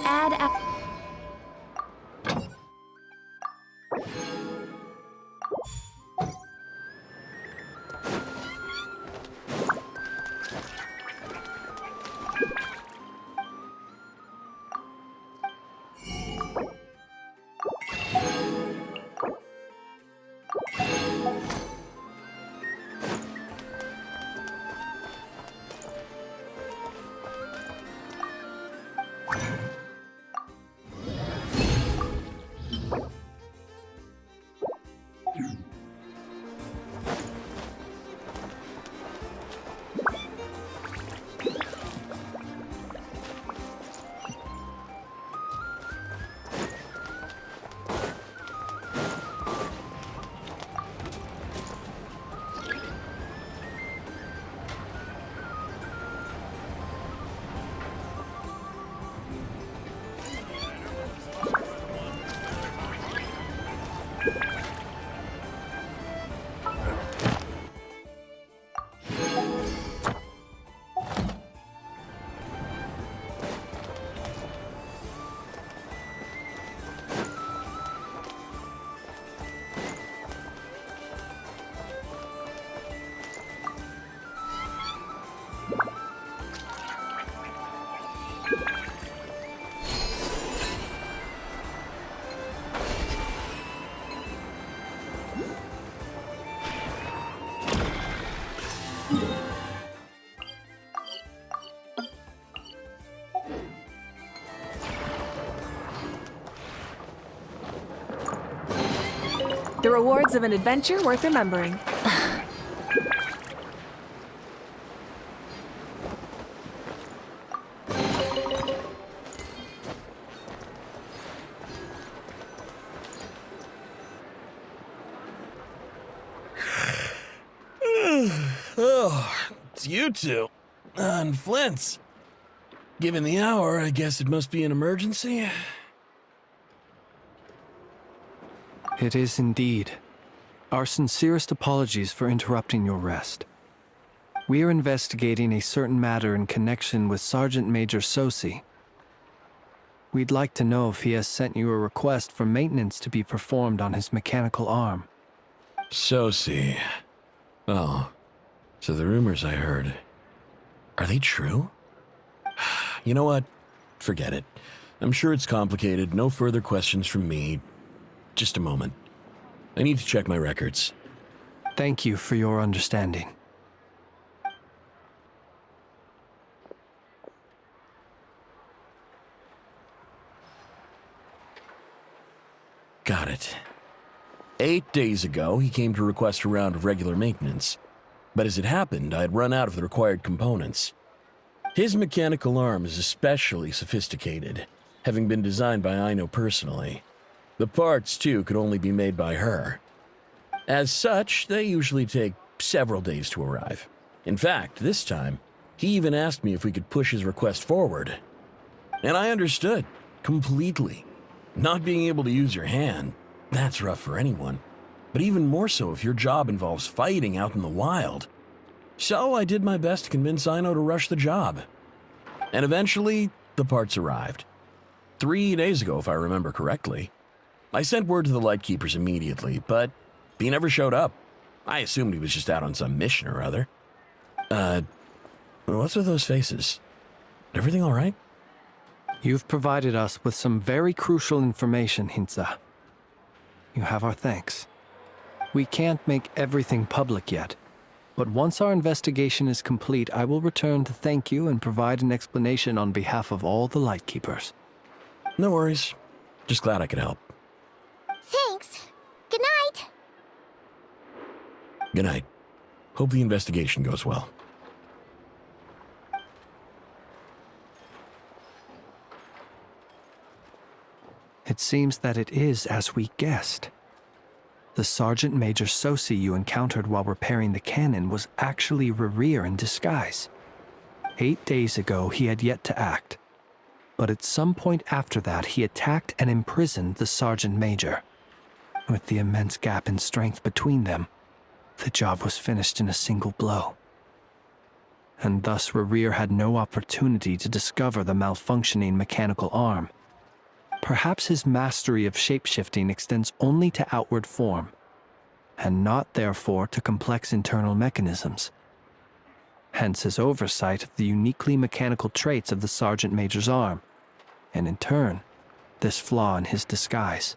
Add app. The rewards of an adventure worth remembering. Oh, it's you two. And Flint's. Given the hour, I guess it must be an emergency. It is indeed. Our sincerest apologies for interrupting your rest. We are investigating a certain matter in connection with Sergeant Major Sosi. We'd like to know if he has sent you a request for maintenance to be performed on his mechanical arm. Sosi. Oh, so the rumors I heard, are they true? You know what? Forget it. I'm sure it's complicated. No further questions from me. Just a moment. I need to check my records. Thank you for your understanding. Got it. 8 days ago, he came to request a round of regular maintenance. But as it happened, I had run out of the required components. His mechanical arm is especially sophisticated, having been designed by Aino personally. The parts, too, could only be made by her. As such, they usually take several days to arrive. In fact, this time, he even asked me if we could push his request forward. And I understood, completely. Not being able to use your hand, that's rough for anyone. But even more so if your job involves fighting out in the wild. So I did my best to convince Aino to rush the job. And eventually, the parts arrived. 3 days ago, if I remember correctly. I sent word to the Lightkeepers immediately, but he never showed up. I assumed he was just out on some mission or other. What's with those faces? Everything all right? You've provided us with some very crucial information, Hintsa. You have our thanks. We can't make everything public yet, but once our investigation is complete, I will return to thank you and provide an explanation on behalf of all the Lightkeepers. No worries. Just glad I could help. Thanks. Good night. Good night. Hope the investigation goes well. It seems that it is as we guessed. The Sergeant Major Sosi you encountered while repairing the cannon was actually Rerir in disguise. 8 days ago, he had yet to act. But at some point after that, he attacked and imprisoned the Sergeant Major. With the immense gap in strength between them, the job was finished in a single blow. And thus Rerir had no opportunity to discover the malfunctioning mechanical arm Perhaps his mastery of shapeshifting extends only to outward form, and not therefore to complex internal mechanisms. Hence his oversight of the uniquely mechanical traits of the Sergeant Major's arm, and in turn, this flaw in his disguise.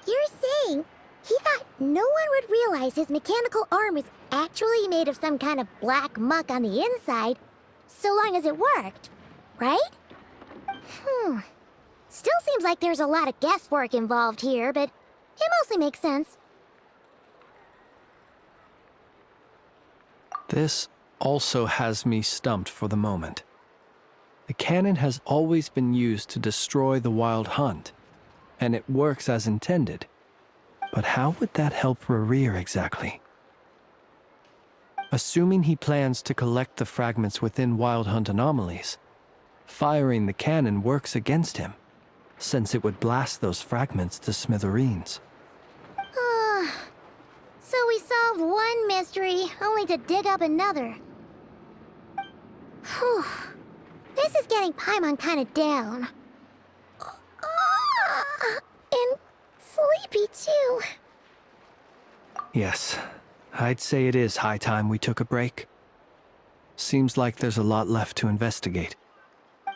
You're saying he thought no one would realize his mechanical arm was actually made of some kind of black muck on the inside, so long as it worked, right? Still seems like there's a lot of guesswork involved here, but it mostly makes sense. This also has me stumped for the moment. The cannon has always been used to destroy the wild hunt, and it works as intended. But how would that help Rerir exactly? Assuming he plans to collect the fragments within wild hunt anomalies, firing the cannon works against him, since it would blast those fragments to smithereens. So we solved one mystery, only to dig up another. Whew. This is getting Paimon kind of down. And sleepy, too. Yes, I'd say it is high time we took a break. Seems like there's a lot left to investigate.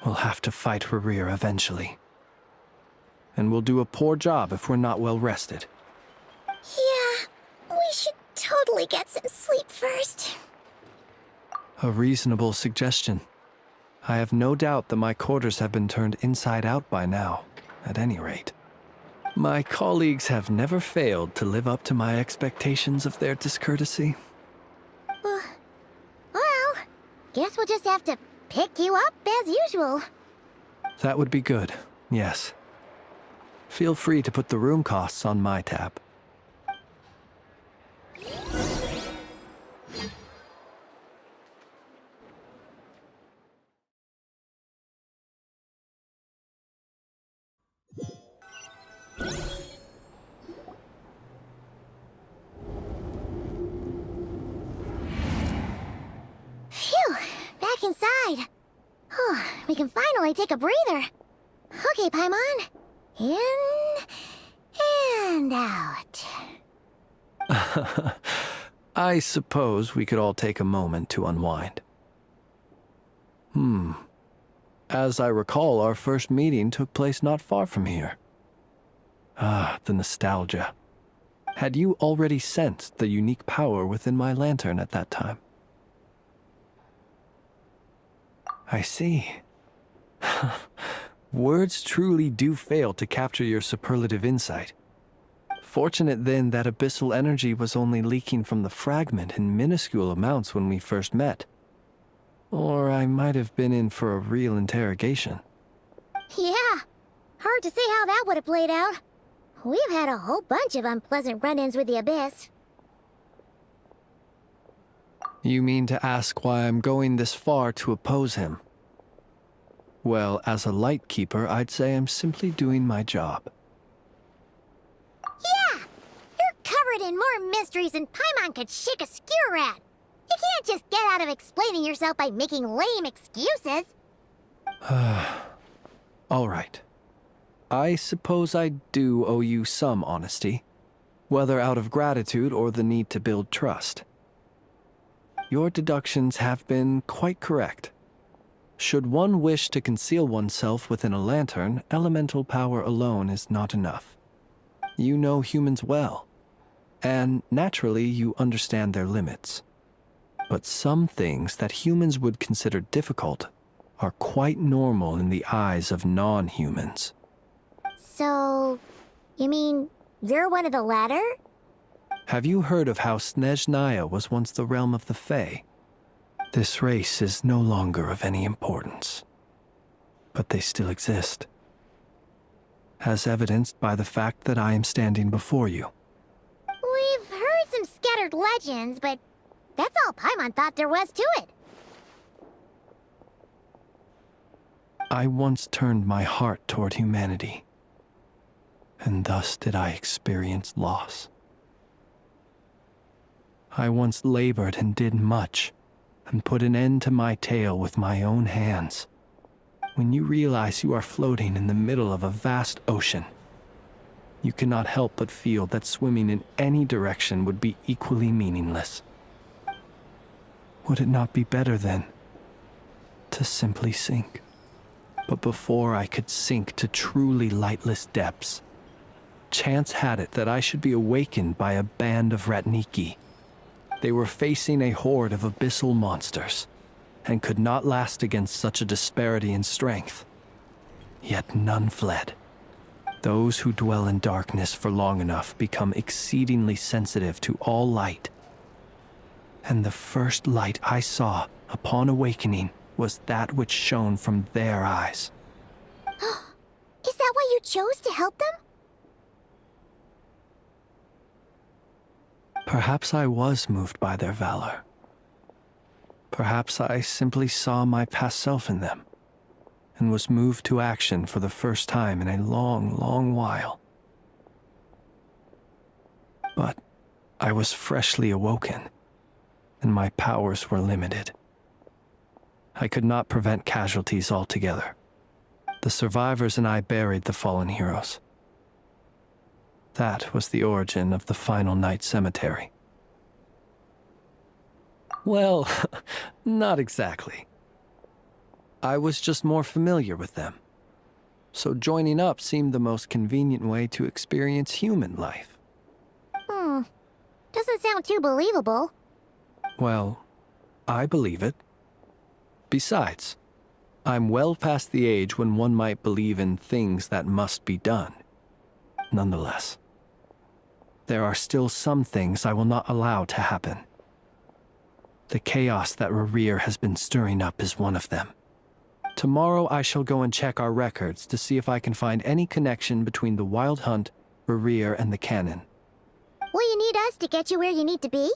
We'll have to fight Rerir eventually. And we'll do a poor job if we're not well rested. Yeah, we should totally get some sleep first. A reasonable suggestion. I have no doubt that my quarters have been turned inside out by now, at any rate. My colleagues have never failed to live up to my expectations of their discourtesy. Well, guess we'll just have to pick you up as usual. That would be good, yes. Feel free to put the room costs on my tab. Phew, back inside. We can finally take a breather. Okay, Paimon. In and out. I suppose we could all take a moment to unwind. As I recall, our first meeting took place not far from here. The nostalgia. Had you already sensed the unique power within my lantern at that time? I see. Words truly do fail to capture your superlative insight. Fortunate then that abyssal energy was only leaking from the fragment in minuscule amounts when we first met. Or I might have been in for a real interrogation. Yeah, hard to say how that would have played out. We've had a whole bunch of unpleasant run-ins with the Abyss. You mean to ask why I'm going this far to oppose him? Well, as a light keeper, I'd say I'm simply doing my job. Yeah! You're covered in more mysteries than Paimon could shake a skewer at. You can't just get out of explaining yourself by making lame excuses. All right. I suppose I do owe you some honesty, whether out of gratitude or the need to build trust. Your deductions have been quite correct. Should one wish to conceal oneself within a lantern, elemental power alone is not enough. You know humans well, and naturally you understand their limits. But some things that humans would consider difficult are quite normal in the eyes of non-humans. So, you mean you're one of the latter? Have you heard of how Snezhnaya was once the realm of the Fae? This race is no longer of any importance, but they still exist, as evidenced by the fact that I am standing before you. We've heard some scattered legends, but that's all Paimon thought there was to it. I once turned my heart toward humanity, and thus did I experience loss. I once labored and did much, and put an end to my tale with my own hands, When you realize you are floating in the middle of a vast ocean, you cannot help but feel that swimming in any direction would be equally meaningless. Would it not be better, then, to simply sink? But before I could sink to truly lightless depths, chance had it that I should be awakened by a band of Ratniki. They were facing a horde of abyssal monsters, and could not last against such a disparity in strength. Yet none fled. Those who dwell in darkness for long enough become exceedingly sensitive to all light. And the first light I saw upon awakening was that which shone from their eyes. Is that why you chose to help them? Perhaps I was moved by their valor. Perhaps I simply saw my past self in them, and was moved to action for the first time in a long, long while. But I was freshly awoken, and my powers were limited. I could not prevent casualties altogether. The survivors and I buried the fallen heroes. That was the origin of the final night cemetery. Well, not exactly. I was just more familiar with them. So joining up seemed the most convenient way to experience human life. Doesn't sound too believable. Well, I believe it. Besides, I'm well past the age when one might believe in things that must be done. Nonetheless, there are still some things I will not allow to happen. The chaos that Rerir has been stirring up is one of them. Tomorrow I shall go and check our records to see if I can find any connection between the Wild Hunt, Rerir, and the Cannon. Will you need us to get you where you need to be?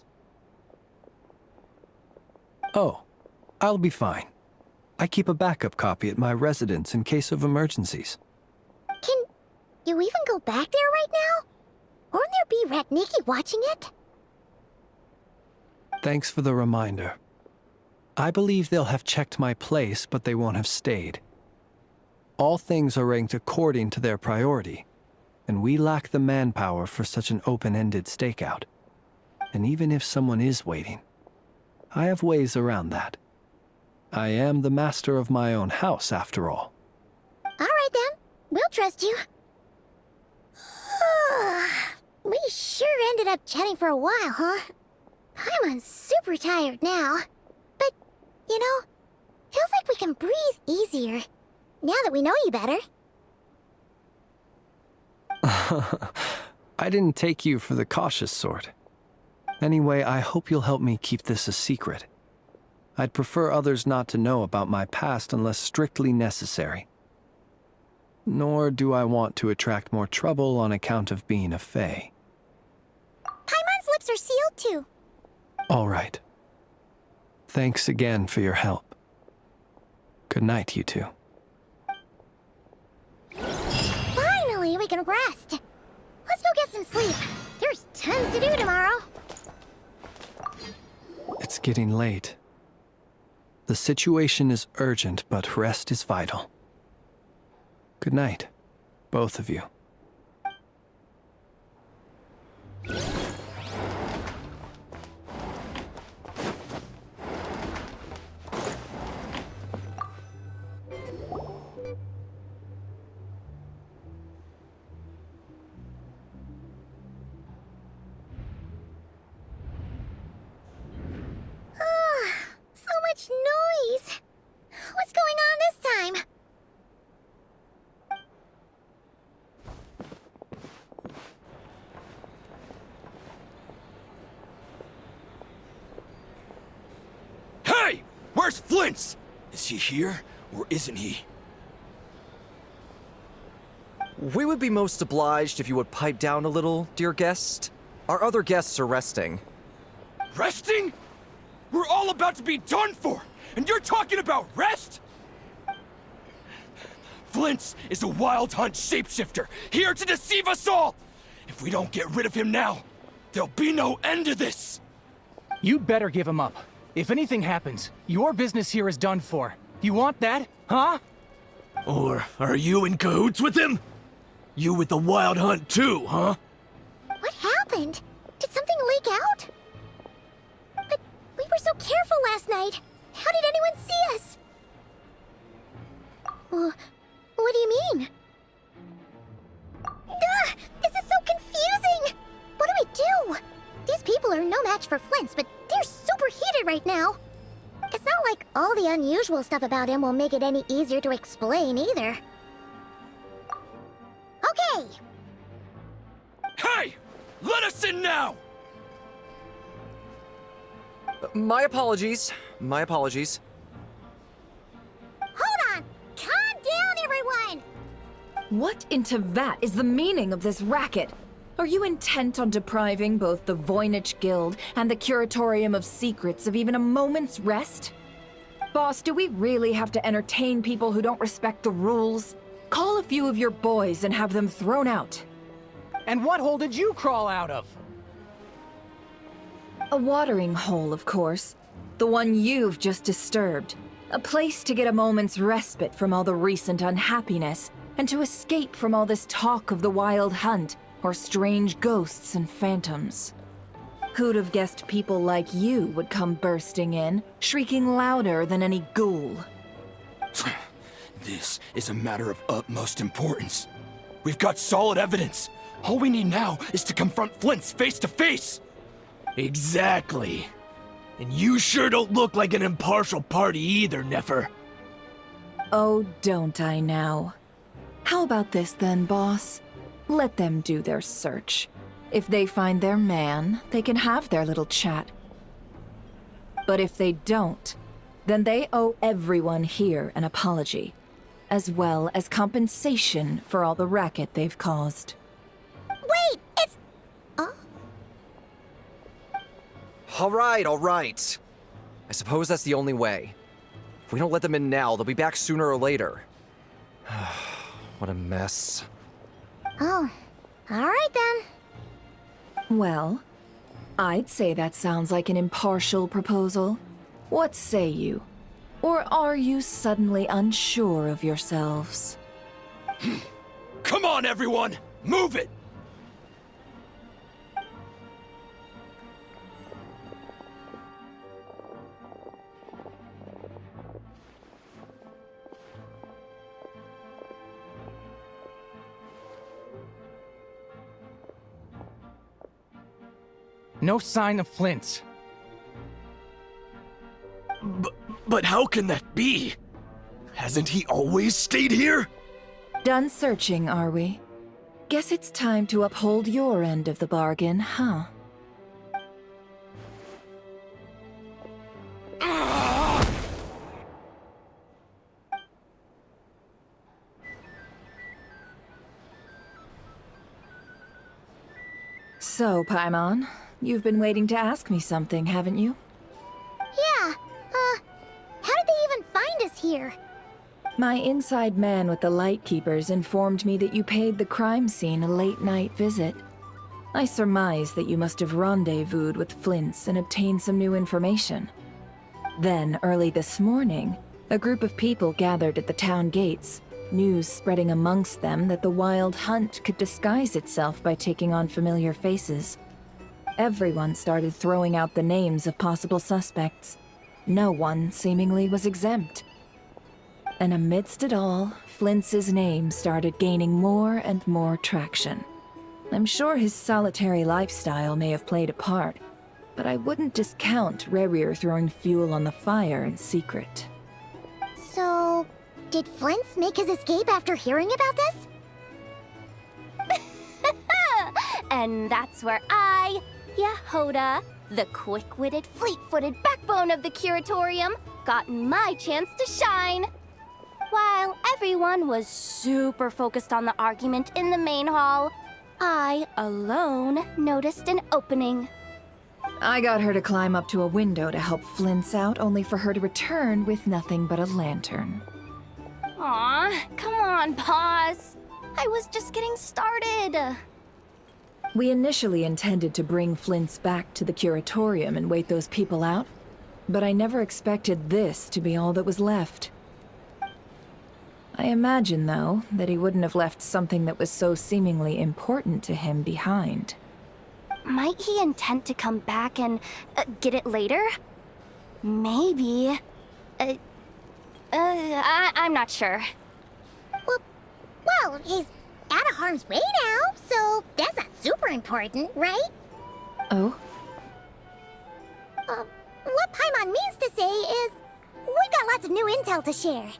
Oh, I'll be fine. I keep a backup copy at my residence in case of emergencies. Can you even go back there right now? Won't there be Ratniki watching it? Thanks for the reminder. I believe they'll have checked my place, but they won't have stayed. All things are ranked according to their priority, and we lack the manpower for such an open-ended stakeout. And even if someone is waiting, I have ways around that. I am the master of my own house, after all. All right then, we'll trust you. We sure ended up chatting for a while, huh? I'm super tired now. But, you know, feels like we can breathe easier, now that we know you better. I didn't take you for the cautious sort. Anyway, I hope you'll help me keep this a secret. I'd prefer others not to know about my past unless strictly necessary. Nor do I want to attract more trouble on account of being a fae. Paimon's lips are sealed too. All right. Thanks again for your help. Good night, you two. Finally, we can rest. Let's go get some sleep. There's tons to do tomorrow. It's getting late. The situation is urgent, but rest is vital. Good night, both of you. So much noise. What's going on this time? Hey! Where's Flint's? Is he here, or isn't he? We would be most obliged if you would pipe down a little, dear guest. Our other guests are resting. Resting? We're all about to be done for, and you're talking about rest? Flint's is a Wild Hunt shapeshifter, here to deceive us all! If we don't get rid of him now, there'll be no end to this! You'd better give him up. If anything happens, your business here is done for. You want that, huh? Or are you in cahoots with him? You with the Wild Hunt too, huh? What happened? Did something leak out? But we were so careful last night. How did anyone see us? What do you mean? This is so confusing! What do we do? These people are no match for Flint's, but they're super heated right now. It's not like all the unusual stuff about him will make it any easier to explain either. Okay! Hey! Let us in now! My apologies. My apologies. Hold on! Calm down, everyone! What in Tevat is the meaning of this racket? Are you intent on depriving both the Voynich Guild and the Curatorium of Secrets of even a moment's rest? Boss, do we really have to entertain people who don't respect the rules? Call a few of your boys and have them thrown out. And what hole did you crawl out of? A watering hole, of course. The one you've just disturbed. A place to get a moment's respite from all the recent unhappiness, and to escape from all this talk of the Wild Hunt, or strange ghosts and phantoms. Who'd have guessed people like you would come bursting in, shrieking louder than any ghoul? This is a matter of utmost importance. We've got solid evidence. All we need now is to confront Flint's face to face. Exactly. And you sure don't look like an impartial party either, Nefer. Oh, don't I now? How about this then, boss? Let them do their search. If they find their man, they can have their little chat. But if they don't, then they owe everyone here an apology, as well as compensation for all the racket they've caused. Wait, it's... All right. I suppose that's the only way. If we don't let them in now, they'll be back sooner or later. What a mess. Oh, alright then. Well, I'd say that sounds like an impartial proposal. What say you? Or are you suddenly unsure of yourselves? Come on, everyone! Move it! No sign of Flint. But how can that be? Hasn't he always stayed here? Done searching, are we? Guess it's time to uphold your end of the bargain, huh? So, Paimon, you've been waiting to ask me something, haven't you? Yeah, how did they even find us here? My inside man with the Lightkeepers informed me that you paid the crime scene a late-night visit. I surmise that you must have rendezvoused with Flint's and obtained some new information. Then, early this morning, a group of people gathered at the town gates, news spreading amongst them that the Wild Hunt could disguise itself by taking on familiar faces. Everyone started throwing out the names of possible suspects. No one, seemingly, was exempt. And amidst it all, Flint's name started gaining more and more traction. I'm sure his solitary lifestyle may have played a part, but I wouldn't discount Rerir throwing fuel on the fire in secret. So, did Flint's make his escape after hearing about this? And that's where I, Yehoda, the quick-witted, fleet-footed backbone of the Curatorium, got my chance to shine. While everyone was super focused on the argument in the main hall, I, alone, noticed an opening. I got her to climb up to a window to help Flint's out, only for her to return with nothing but a lantern. Aw, come on, pause. I was just getting started. We initially intended to bring Flint's back to the Curatorium and wait those people out, but I never expected this to be all that was left. I imagine, though, that he wouldn't have left something that was so seemingly important to him behind. Might he intend to come back and get it later? Maybe. I'm not sure. Well, he's out of harm's way now, so that's not super important, right? Oh? What Paimon means to say is, we got lots of new intel to share.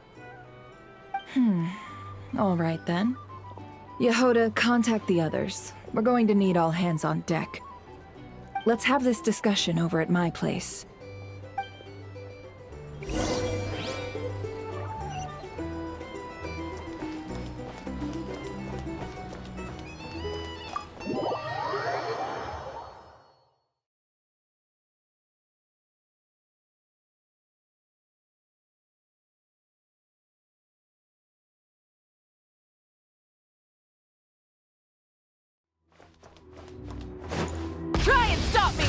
All right, then. Yehoda, contact the others. We're going to need all hands on deck. Let's have this discussion over at my place. Try and stop me!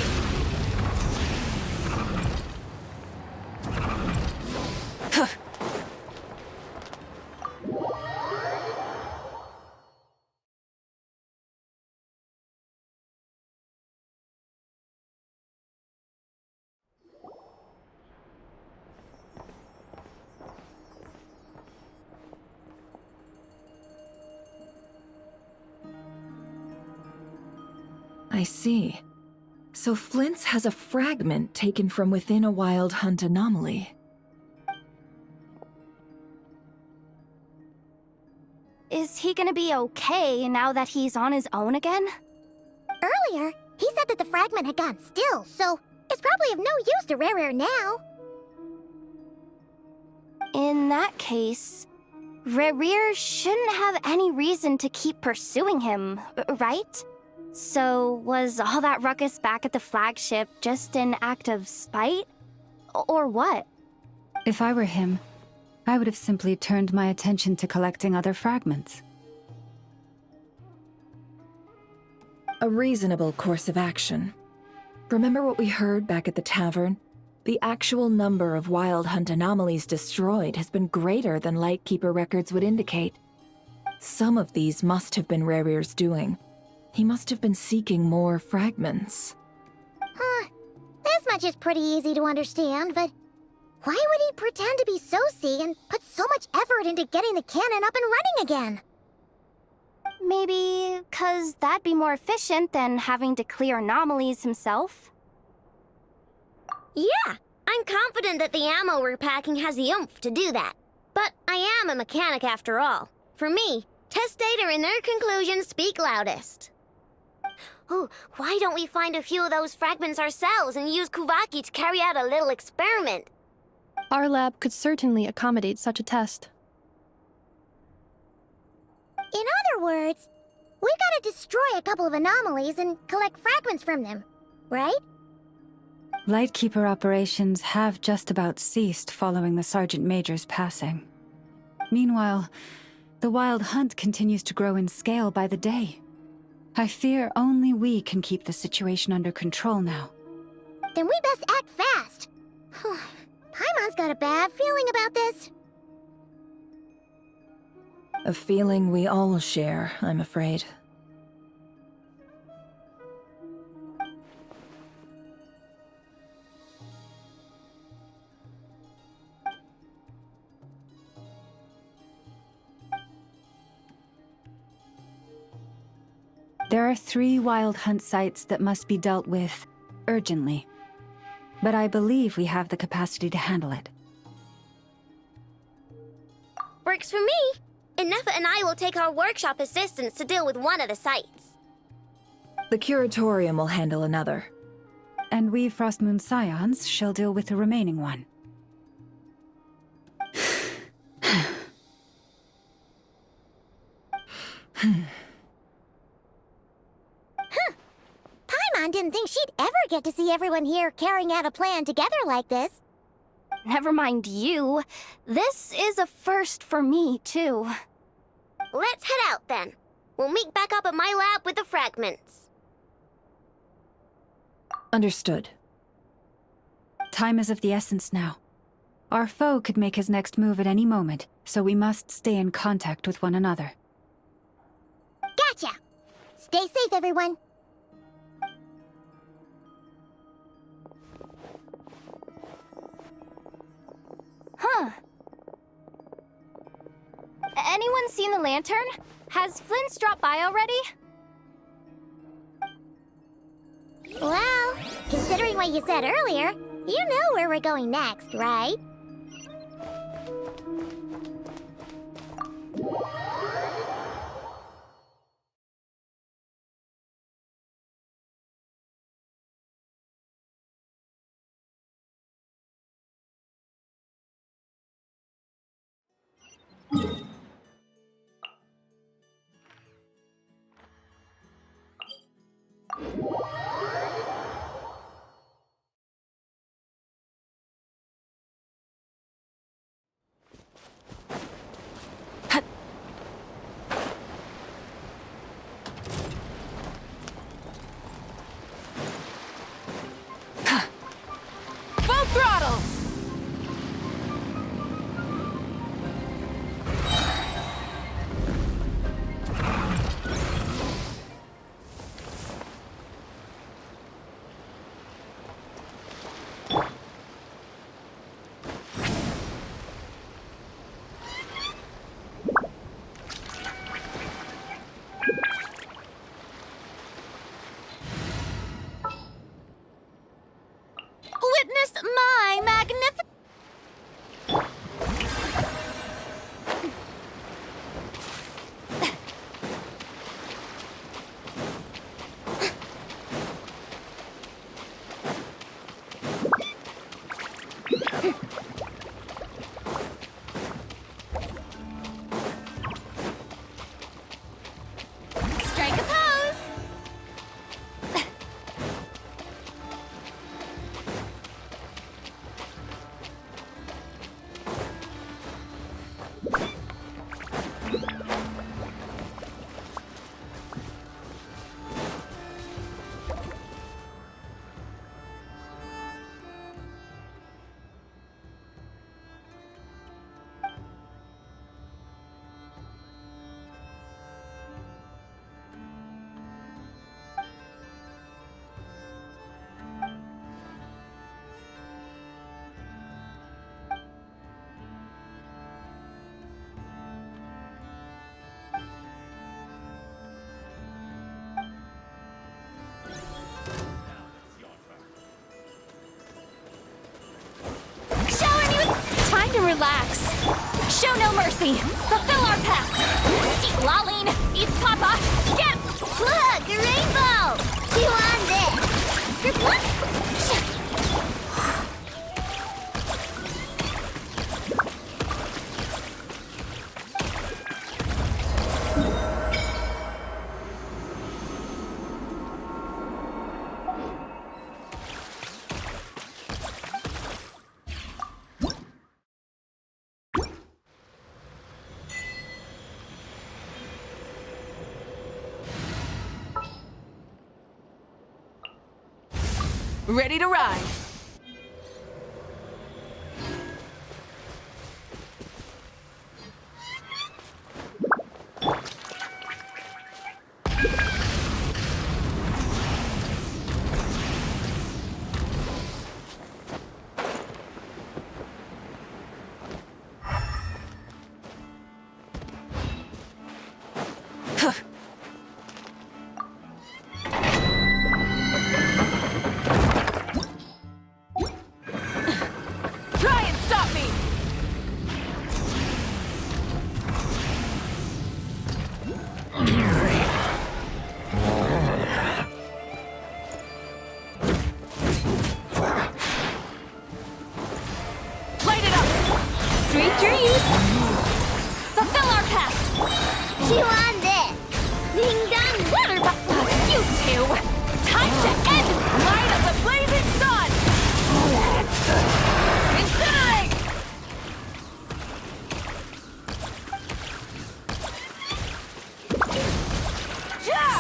I see. So Flint's has a fragment taken from within a wild hunt anomaly. Is he gonna be okay now that he's on his own again? Earlier, he said that the fragment had gone still, so it's probably of no use to Rare now. In that case, Rerir shouldn't have any reason to keep pursuing him, right? So, was all that ruckus back at the flagship just an act of spite? Or what? If I were him, I would have simply turned my attention to collecting other fragments. A reasonable course of action. Remember what we heard back at the tavern? The actual number of wild hunt anomalies destroyed has been greater than Lightkeeper records would indicate. Some of these must have been Rerir's doing. He must have been seeking more fragments. This much is pretty easy to understand, but why would he pretend to be Soci and put so much effort into getting the cannon up and running again? Maybe 'cause that'd be more efficient than having to clear anomalies himself? Yeah, I'm confident that the ammo we're packing has the oomph to do that. But I am a mechanic after all. For me, test data and their conclusions speak loudest. Ooh, why don't we find a few of those fragments ourselves and use Kuvaki to carry out a little experiment? Our lab could certainly accommodate such a test. In other words, we gotta destroy a couple of anomalies and collect fragments from them, right? Lightkeeper operations have just about ceased following the Sergeant Major's passing. Meanwhile, the wild hunt continues to grow in scale by the day. I fear only we can keep the situation under control now. Then we best act fast. Paimon's got a bad feeling about this. A feeling we all share, I'm afraid. There are 3 wild hunt sites that must be dealt with urgently. But I believe we have the capacity to handle it. Works for me. Inefa and I will take our workshop assistants to deal with one of the sites. The Curatorium will handle another. And we Frostmoon Scions shall deal with the remaining one. Paimon didn't think she'd ever get to see everyone here carrying out a plan together like this. Never mind you. This is a first for me, too. Let's head out then. We'll meet back up at my lab with the fragments. Understood. Time is of the essence now. Our foe could make his next move at any moment, so we must stay in contact with one another. Gotcha! Stay safe, everyone. Huh. Anyone seen the lantern? Has Flint's dropped by already? Well, considering what you said earlier, you know where we're going next, right? Full throttle! Witness my magnificent... Strike a pose! Time to relax. Show no mercy. Fulfill our pact. Eat Laline. Eat Papa. Get... Look, a rainbow! Chew on this! Good luck! Ready to ride. Try and stop me! Light it up! Sweet dreams! Fulfill our pact! Chew on this! Ding dong water you two! Time to end! Light of the blazing sun! Incinerate! Yeah!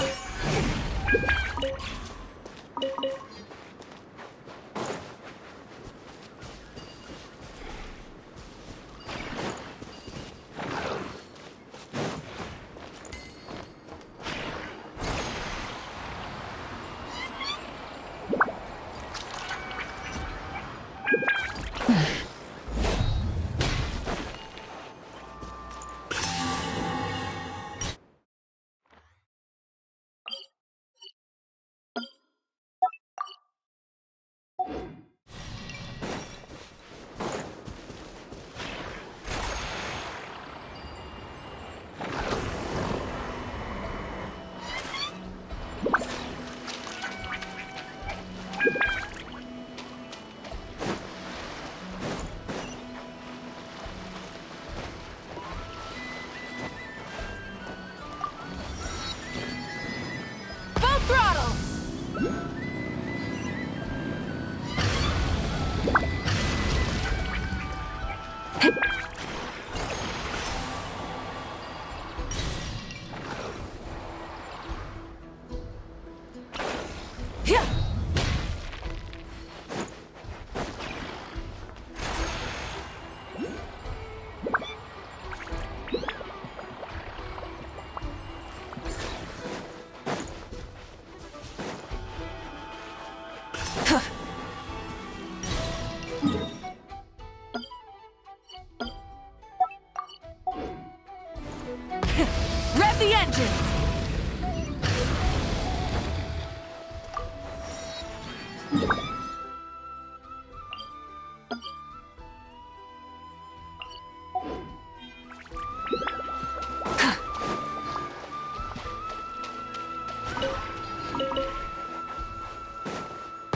Rev the engines!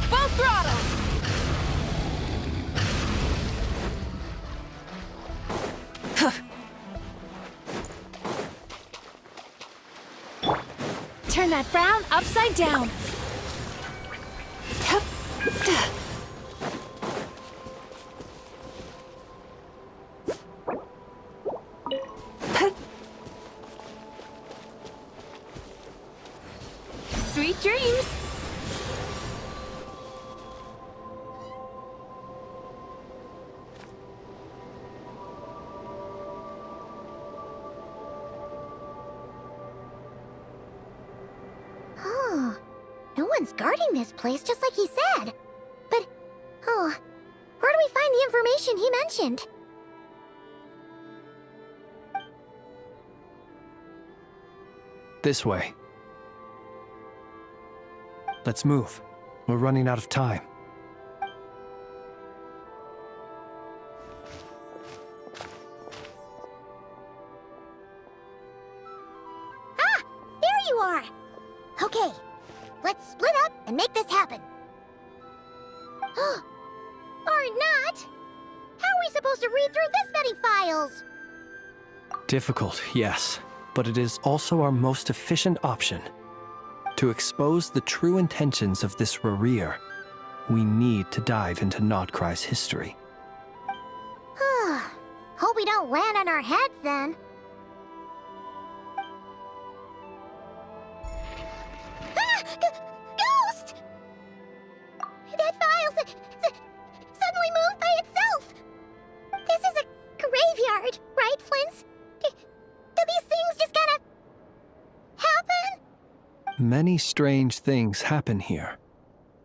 Full throttle! Turn that frown upside down. Sweet dreams. Oh, no one's guarding this place, just like he said. But, oh, where do we find the information he mentioned? This way. Let's move. We're running out of time. Ah! There you are! Okay, let's split up and make this happen. Or not! How are we supposed to read through this many files? Difficult, yes, but it is also our most efficient option. To expose the true intentions of this Rereer, we need to dive into Notcry's history. Hope we don't land on our heads then. Ah! Ghost! That file suddenly moved by itself! This is a graveyard, right, Flint's? Do these things just kinda happen? Many strange things happen here,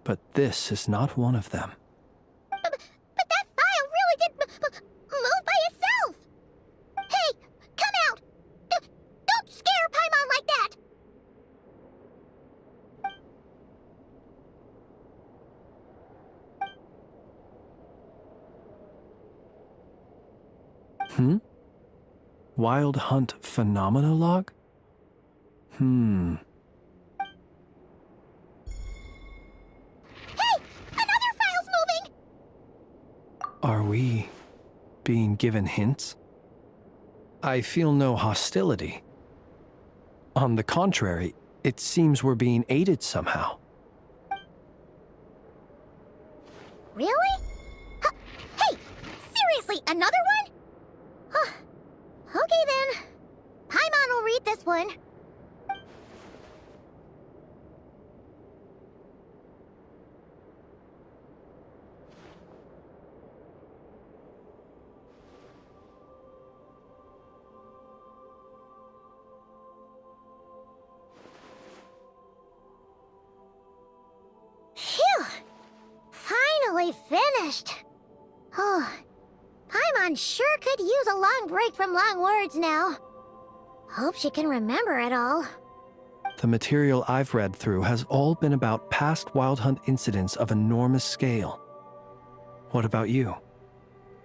but this is not one of them. But that file really did move by itself! Hey, come out! Don't scare Paimon like that! Wild Hunt Phenomenologue? Hey! Another file's moving! Are we being given hints? I feel no hostility. On the contrary, it seems we're being aided somehow. Really? Hey! Seriously, another one? Okay then. Paimon will read this one. Phew! Finally finished. Oh, Paimon sure could use a long break from long words now. Hope she can remember it all. The material I've read through has all been about past Wild Hunt incidents of enormous scale. What about you?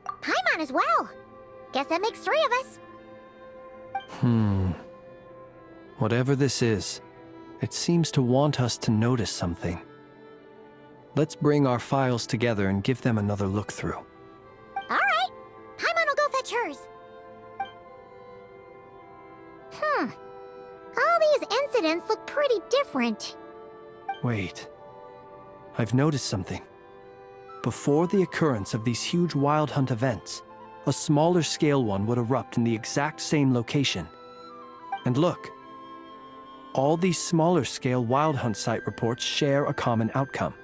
Paimon as well. Guess that makes 3 of us. Whatever this is, it seems to want us to notice something. Let's bring our files together and give them another look through. All right. Paimon will go fetch hers. All these incidents look pretty different. Wait. I've noticed something. Before the occurrence of these huge Wild Hunt events, a smaller scale one would erupt in the exact same location. And look. All these smaller scale Wild Hunt site reports share a common outcome.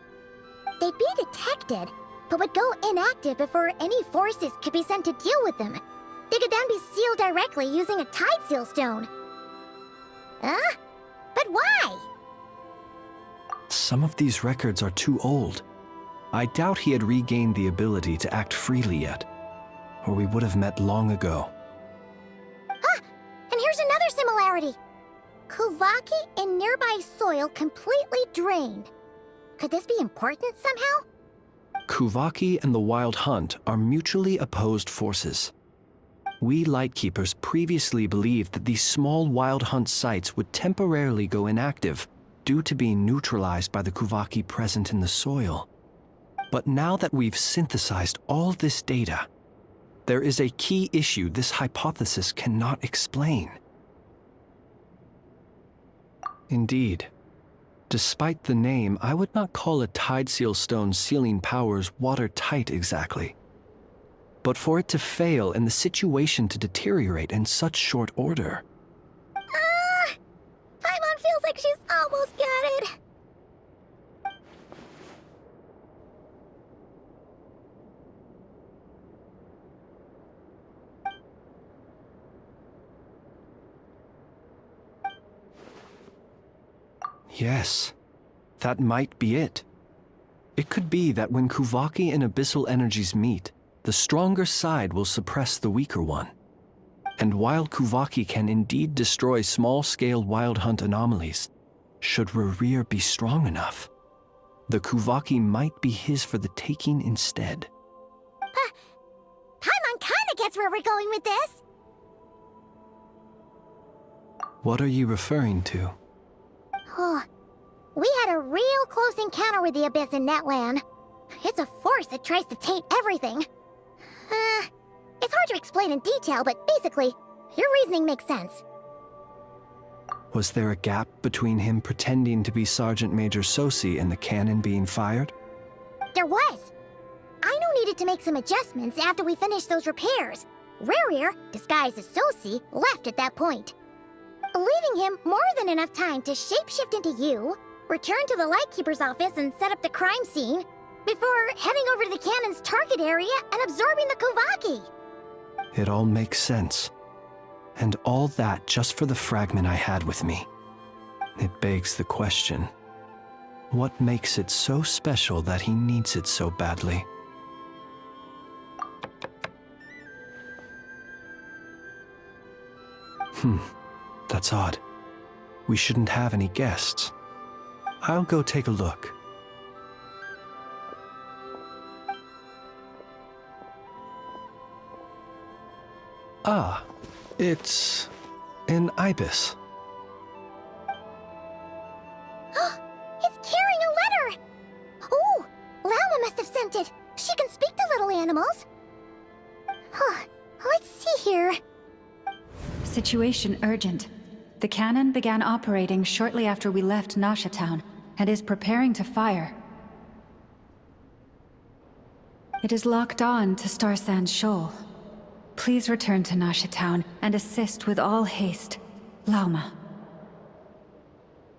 They'd be detected, but would go inactive before any forces could be sent to deal with them. They could then be sealed directly using a tide seal stone. Huh? But why? Some of these records are too old. I doubt he had regained the ability to act freely yet, or we would have met long ago. Ah! And here's another similarity. Kuvaki and nearby soil completely drained. Could this be important somehow? Kuvaki and the Wild Hunt are mutually opposed forces. We Lightkeepers previously believed that these small Wild Hunt sites would temporarily go inactive due to being neutralized by the Kuvaki present in the soil. But now that we've synthesized all this data, there is a key issue this hypothesis cannot explain. Indeed, despite the name, I would not call a Tideseal Stone's sealing powers watertight exactly. But for it to fail and the situation to deteriorate in such short order... Paimon feels like she's almost got it. Yes, that might be it. It could be that when Kuvaki and Abyssal energies meet, the stronger side will suppress the weaker one. And while Kuvaki can indeed destroy small-scale Wild Hunt anomalies, should Rerir be strong enough, the Kuvaki might be his for the taking instead. Paimon kinda gets where we're going with this. What are you referring to? Oh, we had a real close encounter with the Abyss in Netland. It's a force that tries to taint everything. It's hard to explain in detail, but basically, your reasoning makes sense. Was there a gap between him pretending to be Sergeant Major Sosi and the cannon being fired? There was. Aino needed to make some adjustments after we finished those repairs. Rerir, disguised as Sosi, left at that point, leaving him more than enough time to shapeshift into you, return to the Lightkeeper's office and set up the crime scene, before heading over to the cannon's target area and absorbing the Kuvaki. It all makes sense. And all that just for the fragment I had with me. It begs the question, what makes it so special that he needs it so badly? That's odd. We shouldn't have any guests. I'll go take a look. Ah, it's an ibis. It's carrying a letter! Oh, Lauma must have sent it. She can speak to little animals. Let's see here. Situation urgent. The cannon began operating shortly after we left Nasha Town and is preparing to fire. It is locked on to Star Sand Shoal. Please return to Nasha Town and assist with all haste. Lauma.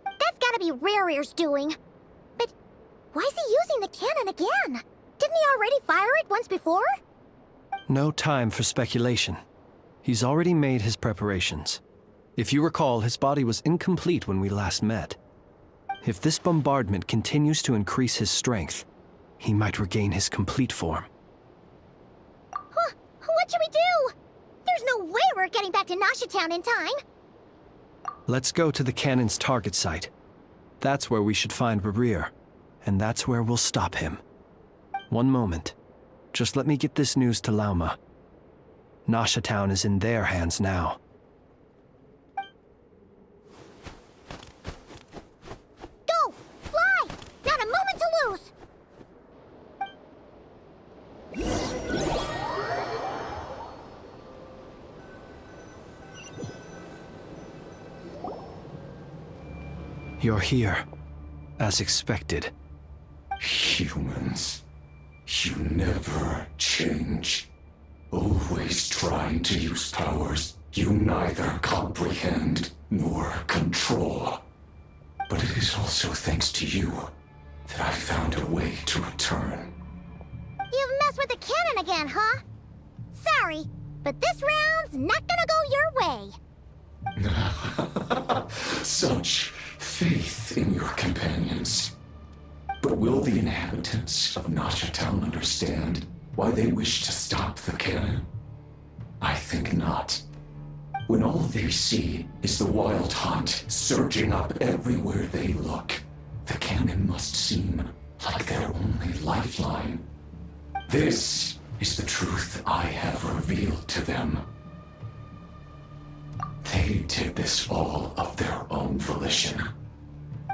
That's gotta be Rerir's doing. But why is he using the cannon again? Didn't he already fire it once before? No time for speculation. He's already made his preparations. If you recall, his body was incomplete when we last met. If this bombardment continues to increase his strength, he might regain his complete form. What should we do? There's no way we're getting back to Nasha Town in time. Let's go to the cannon's target site. That's where we should find Rerir, and that's where we'll stop him. One moment. Just let me get this news to Lauma. Nasha Town is in their hands now. Go! Fly! Not a moment to lose! You're here, as expected. Humans, you never change. Always trying to use powers you neither comprehend nor control. But it is also thanks to you that I found a way to return. You've messed with the cannon again, huh? Sorry, but this round's not gonna go your way. Such faith in your companions. But will the inhabitants of Nasha Town understand why they wish to stop the cannon? I think not. when all they see is the wild hunt surging up everywhere they look, the cannon must seem like their only lifeline. This is the truth I have revealed to them. They did this all of their own volition.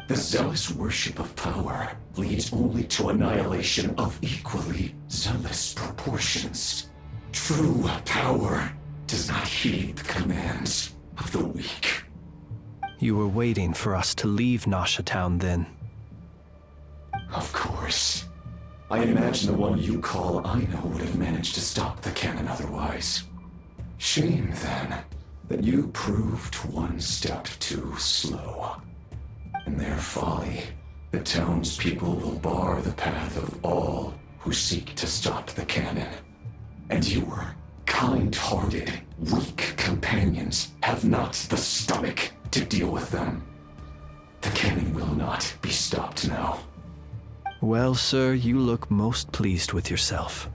The zealous worship of power leads only to annihilation of equally zealous proportions. True power does not heed the commands of the weak. You were waiting for us to leave Nasha Town then. Of course. I imagine the one you call Aina would have managed to stop the cannon otherwise. Shame, then, that you proved one step too slow. In their folly, the townspeople will bar the path of all who seek to stop the cannon. And your kind-hearted, weak companions have not the stomach to deal with them. The cannon will not be stopped now. Well, sir, you look most pleased with yourself.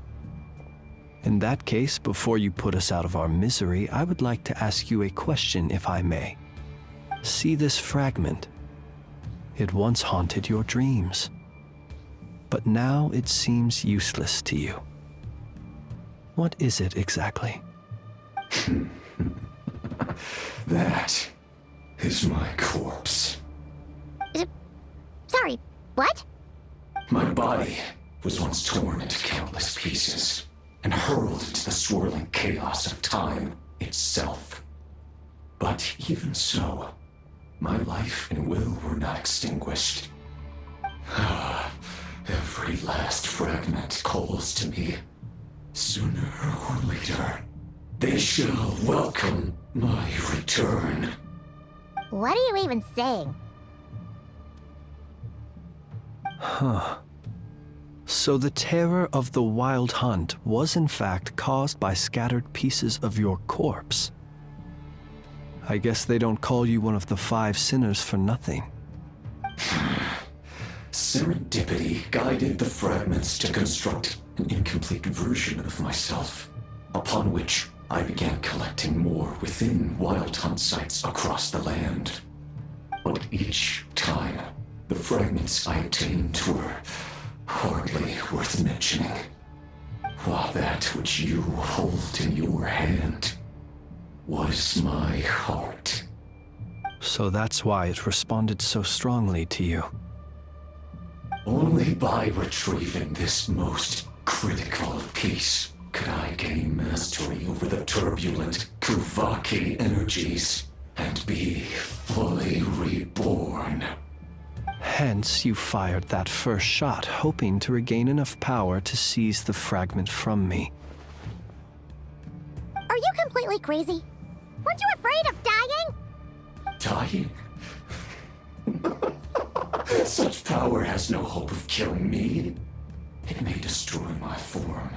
In that case, before you put us out of our misery, I would like to ask you a question, if I may. See this fragment? It once haunted your dreams, but now it seems useless to you. What is it exactly? That is my corpse. Sorry, what? My body was once torn into countless pieces and hurled into the swirling chaos of time itself. But even so, my life and will were not extinguished. Every last fragment calls to me. Sooner or later, they shall welcome my return. What are you even saying? Huh. So the terror of the wild hunt was in fact caused by scattered pieces of your corpse. I guess they don't call you one of the 5 sinners for nothing. Serendipity guided the fragments to construct an incomplete version of myself, upon which I began collecting more within wild hunt sites across the land. But each time, the fragments I obtained were hardly worth mentioning, while that which you hold in your hand was my heart. So that's why it responded so strongly to you. Only by retrieving this most critical piece could I gain mastery over the turbulent Kuvaki energies and be fully reborn. Hence, you fired that first shot, hoping to regain enough power to seize the fragment from me. Are you completely crazy? Weren't you afraid of dying? Dying? Such power has no hope of killing me. It may destroy my form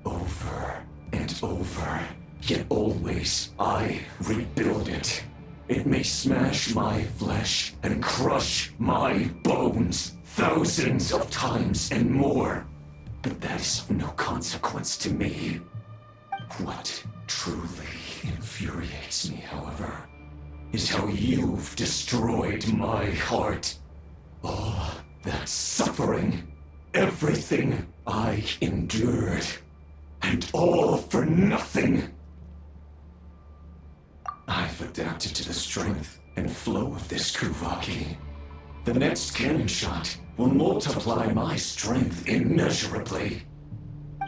over and over, yet always I rebuild it. It may smash my flesh and crush my bones thousands of times and more, but that is of no consequence to me. What truly infuriates me, however, is how you've destroyed my heart. All that suffering, everything I endured, and all for nothing. I've adapted to the strength and flow of this Kuvaki. The next cannon shot will multiply my strength immeasurably.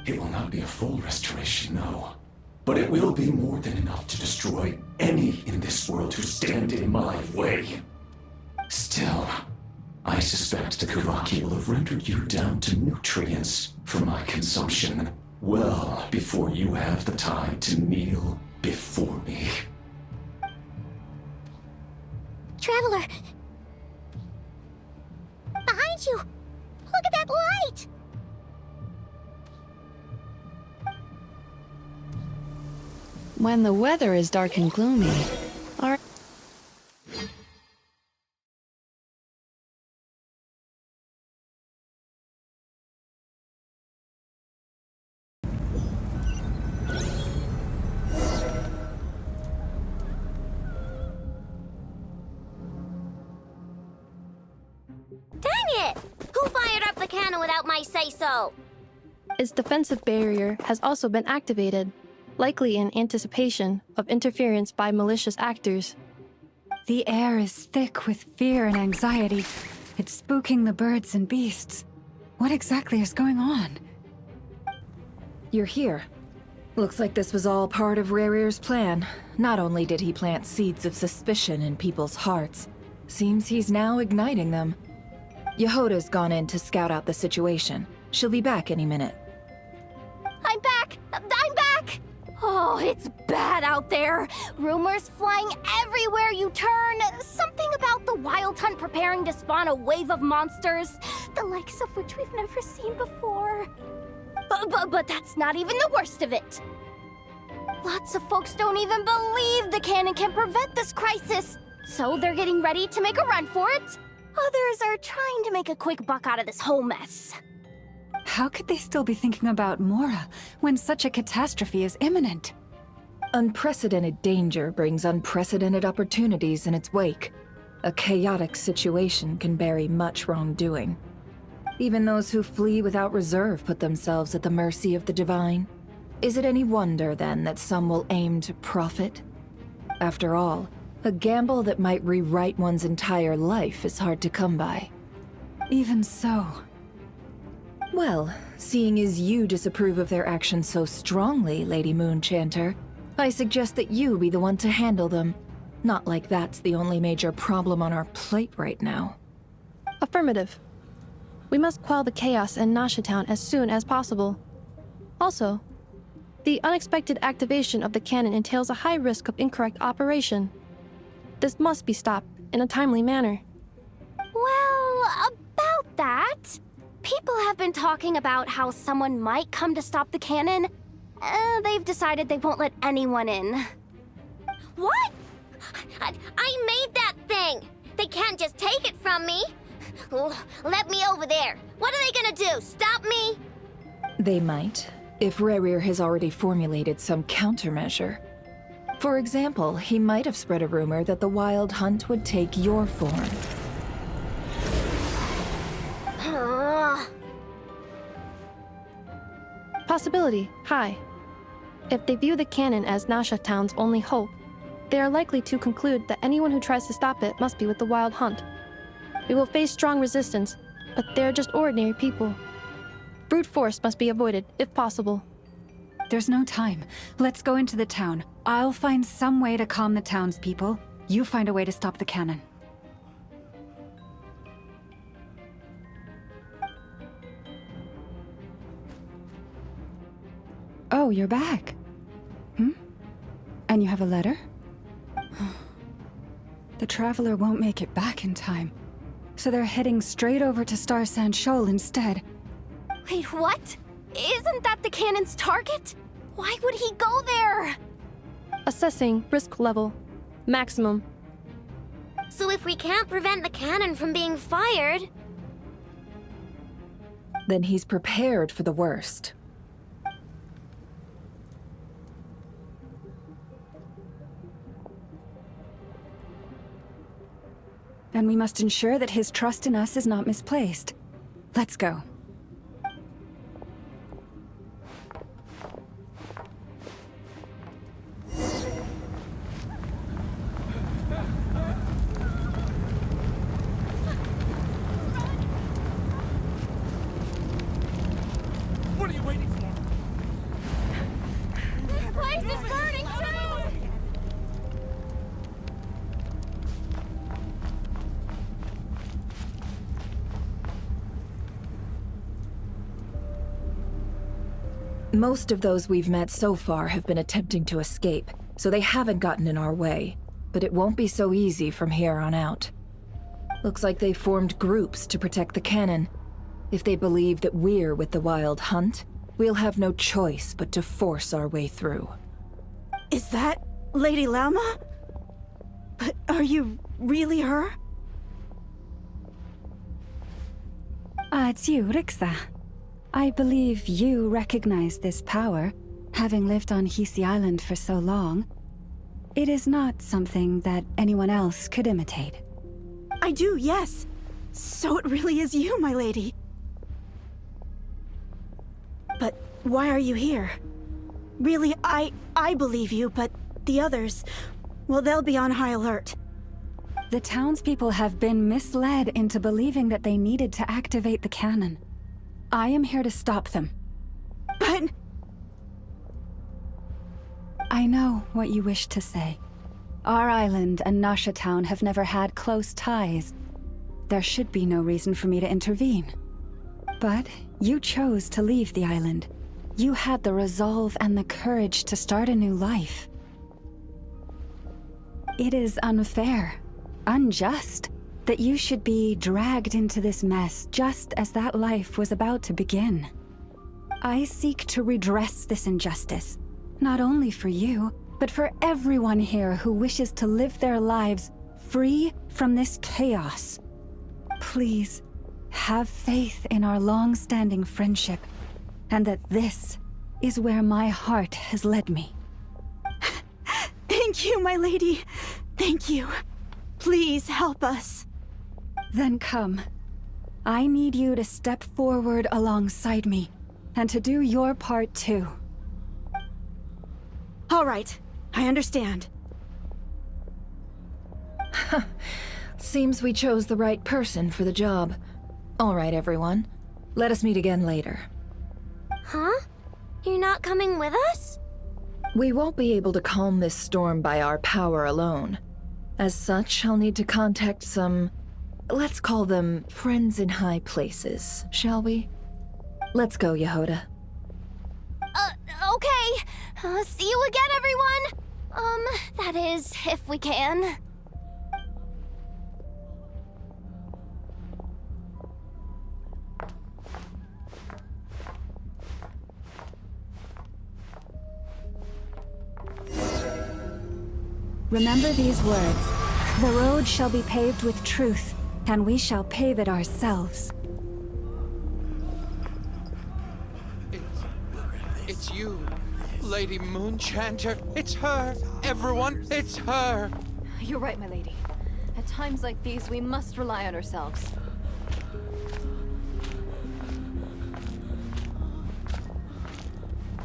It will not be a full restoration, no, but it will be more than enough to destroy any in this world who stand in my way. Still, I suspect the Kuvaki will have rendered you down to nutrients for my consumption well before you have the time to kneel before me. Traveler! Behind you! Look at that light! When the weather is dark and gloomy, our the cannon without my say-so. Its defensive barrier has also been activated, likely in anticipation of interference by malicious actors. The air is thick with fear and anxiety. It's spooking the birds and beasts. What exactly is going on? You're here. Looks like this was all part of Rarir's plan. Not only did he plant seeds of suspicion in people's hearts, seems he's now igniting them. Yehoda's gone in to scout out the situation. She'll be back any minute. I'm back! I'm back! Oh, it's bad out there. Rumors flying everywhere you turn. Something about the Wild Hunt preparing to spawn a wave of monsters, the likes of which we've never seen before. But that's not even the worst of it. Lots of folks don't even believe the cannon can prevent this crisis, so they're getting ready to make a run for it. Others are trying to make a quick buck out of this whole mess. How could they still be thinking about Mora when such a catastrophe is imminent? Unprecedented danger brings unprecedented opportunities in its wake. A chaotic situation can bury much wrongdoing. Even those who flee without reserve put themselves at the mercy of the divine. Is it any wonder, then, that some will aim to profit? After all, a gamble that might rewrite one's entire life is hard to come by. Even so. Well, seeing as you disapprove of their actions so strongly, Lady Moonchanter, I suggest that you be the one to handle them. Not like that's the only major problem on our plate right now. Affirmative. We must quell the chaos in Nasha Town as soon as possible. Also, the unexpected activation of the cannon entails a high risk of incorrect operation. This must be stopped in a timely manner. Well, about that, people have been talking about how someone might come to stop the cannon. They've decided they won't let anyone in. What? I made that thing! They can't just take it from me! Let me over there! What are they gonna do, stop me? They might, if Rarir has already formulated some countermeasure. For example, he might have spread a rumor that the Wild Hunt would take your form. Possibility high. If they view the cannon as Nasha Town's only hope, they are likely to conclude that anyone who tries to stop it must be with the Wild Hunt. We will face strong resistance, but they're just ordinary people. Brute force must be avoided, if possible. There's no time. Let's go into the town. I'll find some way to calm the townspeople. You find a way to stop the cannon. Oh, you're back. And you have a letter? The Traveler won't make it back in time. So they're heading straight over to Star Sand Shoal instead. Wait, what? Isn't that the cannon's target? Why would he go there? Assessing risk level. Maximum. So if we can't prevent the cannon from being fired... Then he's prepared for the worst. And we must ensure that his trust in us is not misplaced. Let's go. What are you waiting for? This place is burning too! Most of those we've met so far have been attempting to escape, so they haven't gotten in our way. But it won't be so easy from here on out. Looks like they formed groups to protect the cannon. If they believe that we're with the Wild Hunt, we'll have no choice but to force our way through. Is that Lady Lalma? But are you really her? It's you, Rixa. I believe you recognize this power, having lived on Hisi Island for so long. It is not something that anyone else could imitate. I do, yes. So it really is you, my lady. why are you here? Really, I believe you, but the others, well, they'll be on high alert. The townspeople have been misled into believing that they needed to activate the cannon. I am here to stop them. But... I know what you wish to say. Our island and Nasha Town have never had close ties. There should be no reason for me to intervene. But you chose to leave the island. You had the resolve and the courage to start a new life. It is unfair, unjust, that you should be dragged into this mess just as that life was about to begin. I seek to redress this injustice, not only for you, but for everyone here who wishes to live their lives free from this chaos. Please, have faith in our long-standing friendship, and that this is where my heart has led me. Thank you, my lady. Thank you. Please help us. Then come. I need you to step forward alongside me, and to do your part too. All right, I understand. Seems we chose the right person for the job. All right, everyone. Let us meet again later. Huh? You're not coming with us? We won't be able to calm this storm by our power alone. As such, I'll need to contact some... let's call them friends in high places, shall we? Let's go, Yehoda. Okay. See you again, everyone! That is, if we can. Remember these words. The road shall be paved with truth, and we shall pave it ourselves. It's you, Lady Moonchanter. It's her. Everyone, it's her. You're right, my lady. At times like these, we must rely on ourselves.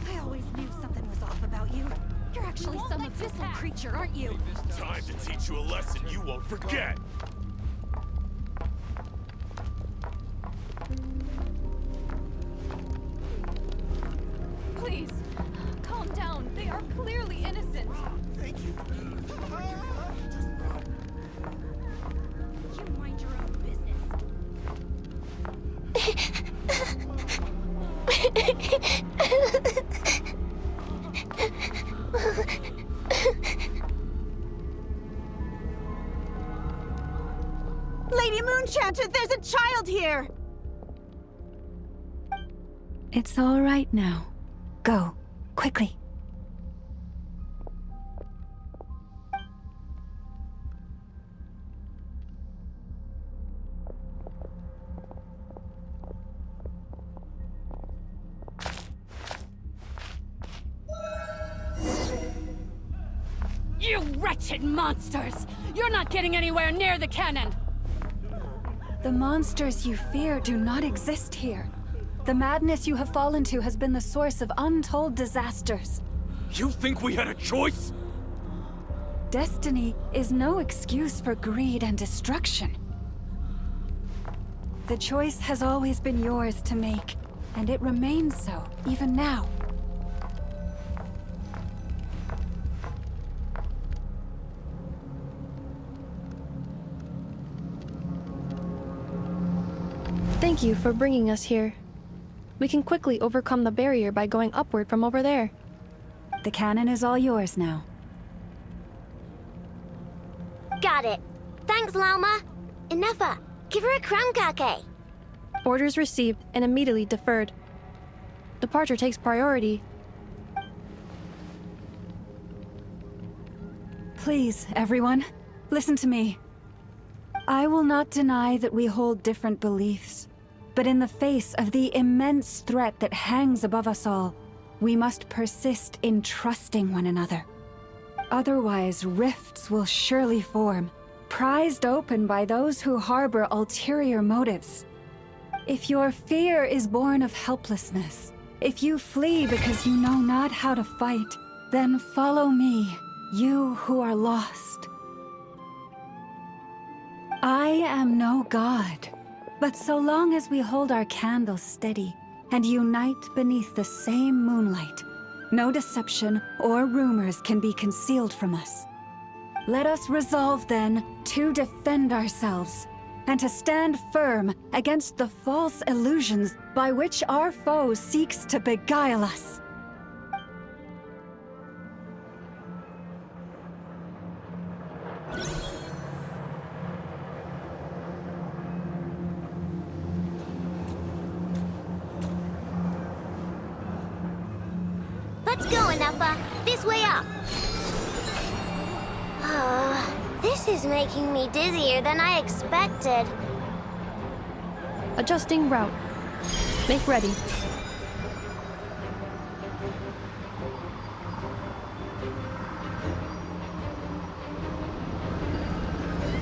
I always knew something was off about you. You're actually some abyssal creature, aren't you? Time to teach you a lesson you won't forget. Please, calm down. They are clearly innocent. Thank you. You mind your own Lady Moonchanter, there's a child here! It's all right now. Go, quickly. You wretched monsters! You're not getting anywhere near the cannon! The monsters you fear do not exist here. The madness you have fallen to has been the source of untold disasters. You think we had a choice? Destiny is no excuse for greed and destruction. The choice has always been yours to make, and it remains so, even now. Thank you for bringing us here. We can quickly overcome the barrier by going upward from over there. The cannon is all yours now. Got it. Thanks, Lauma. Enougha, give her a crown kake. Orders received and immediately deferred. Departure takes priority. Please, everyone, listen to me. I will not deny that we hold different beliefs, but in the face of the immense threat that hangs above us all, we must persist in trusting one another. Otherwise, rifts will surely form, prized open by those who harbor ulterior motives. If your fear is born of helplessness, If you flee because you know not how to fight, then follow me, you who are lost. I am no god, but so long as we hold our candles steady and unite beneath the same moonlight, no deception or rumors can be concealed from us. Let us resolve then to defend ourselves and to stand firm against the false illusions by which our foe seeks to beguile us. Let's go, Anafa. This way up. This is making me dizzier than I expected. Adjusting route. Make ready.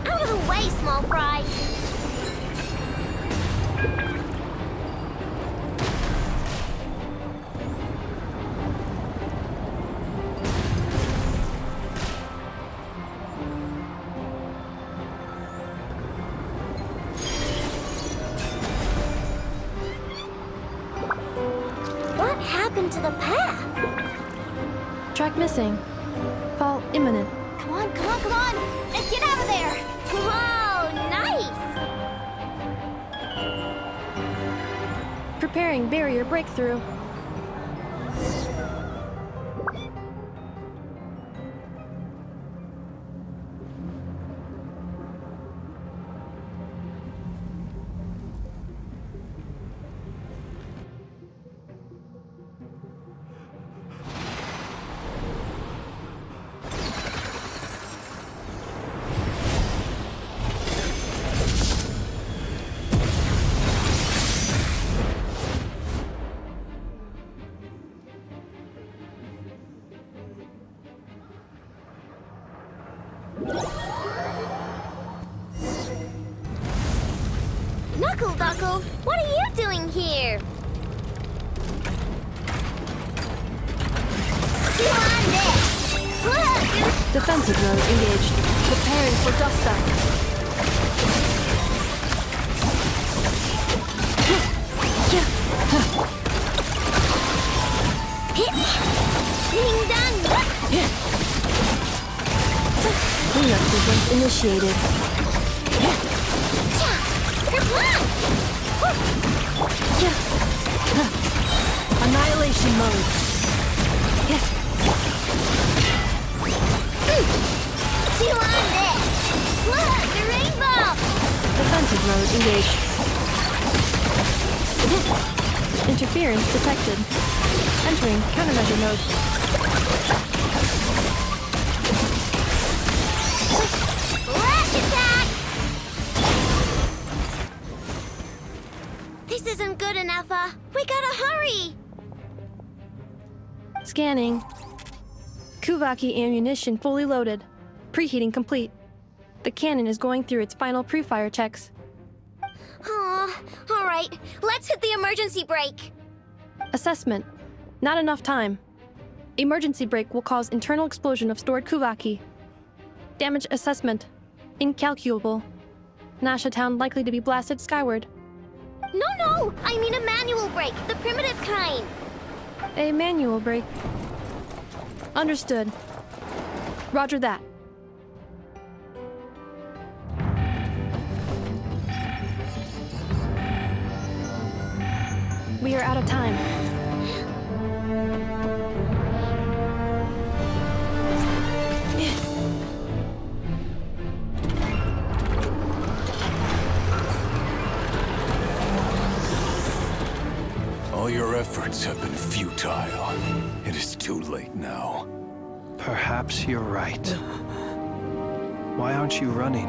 Out of the way, small fry. What happened to the path? Track missing. Fall imminent. Come on, come on, come on! And get out of there! Whoa, nice! Preparing barrier breakthrough. Knuckle, what are you doing here? On this! Defensive mode engaged. Preparing for dust up. Being done! Cleanup sequence initiated. Annihilation mode. Chew on this! Look, the rainbow! Defensive mode engaged. Interference detected. Entering countermeasure mode. Flash attack! This isn't good enough, we gotta hurry! Scanning. Kuvaki ammunition fully loaded. Preheating complete. The cannon is going through its final pre-fire checks. Oh, alright. Let's hit the emergency brake. Assessment. Not enough time. Emergency brake will cause internal explosion of stored Kuvaki. Damage assessment. Incalculable. Nasha Town likely to be blasted skyward. No! I mean a manual brake, the primitive kind. A manual brake. Understood. Roger that. We are out of time. All your efforts have been futile. It is too late now. Perhaps you're right. Why aren't you running?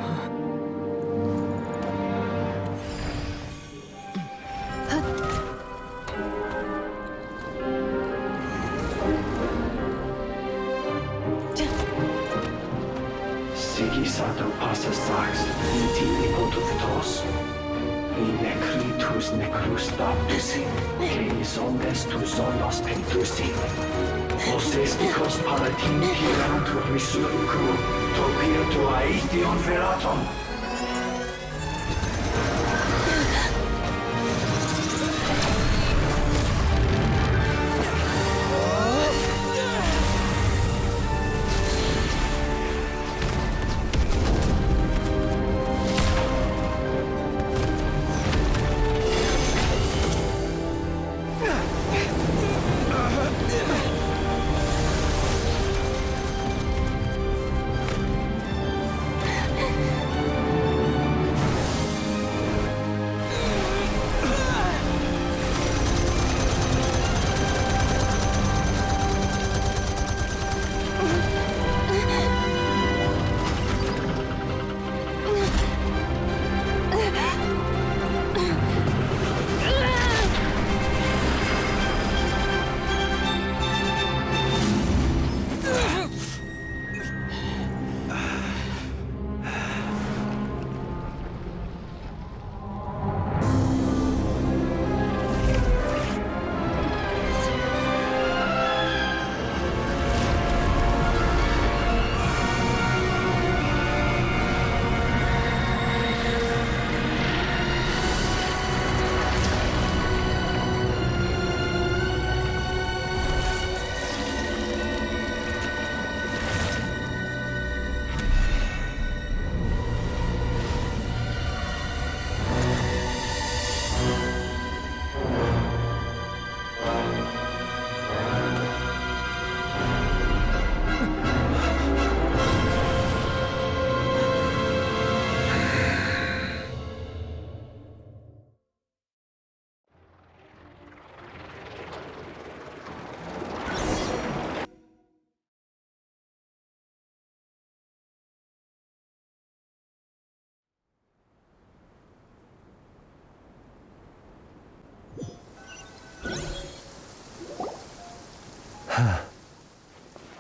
Sigi sato pasa sax, niti lipotus tos. Inekritus necrus baptisi, que omnes tu zonos pentusi. Osesticos palatin pirantur resurrecru, topir aethion veraton.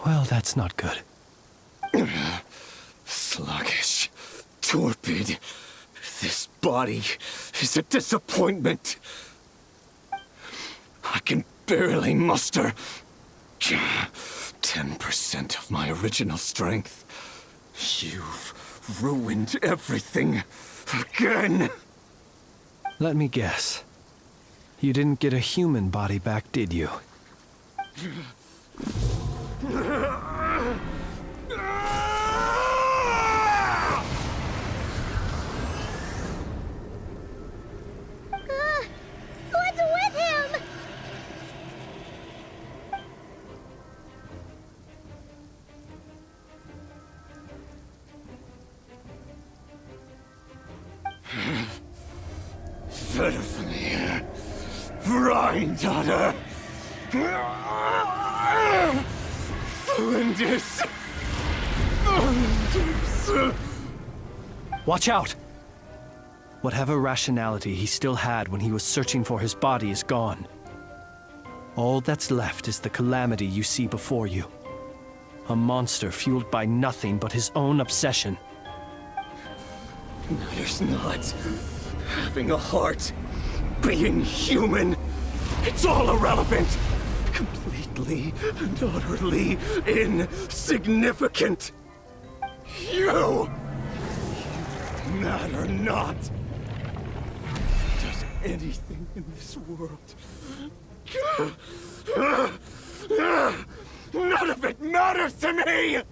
Well, that's not good. Sluggish. Torpid. This body is a disappointment. I can barely muster 10% of my original strength. You've ruined everything again. Let me guess. You didn't get a human body back, did you? What's with him? Verfnir. Rheindaughter. Flinders. Watch out! Whatever rationality he still had when he was searching for his body is gone. All that's left is the calamity you see before you. A monster fueled by nothing but his own obsession. Matters not. Having a heart. Being human. It's all irrelevant. Completely and utterly insignificant. You matter not. Does anything in this world. None of it matters to me!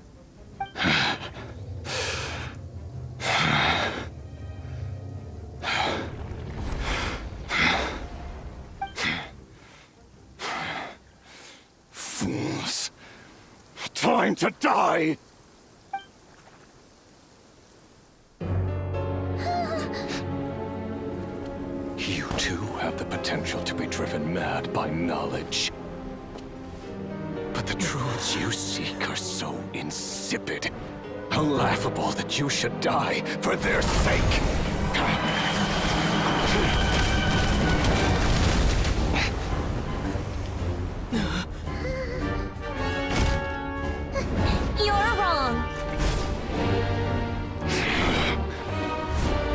Fools. Time to die! You too have the potential to be driven mad by knowledge. But the truths you seek are so insipid, how laughable that you should die for their sake. You're wrong.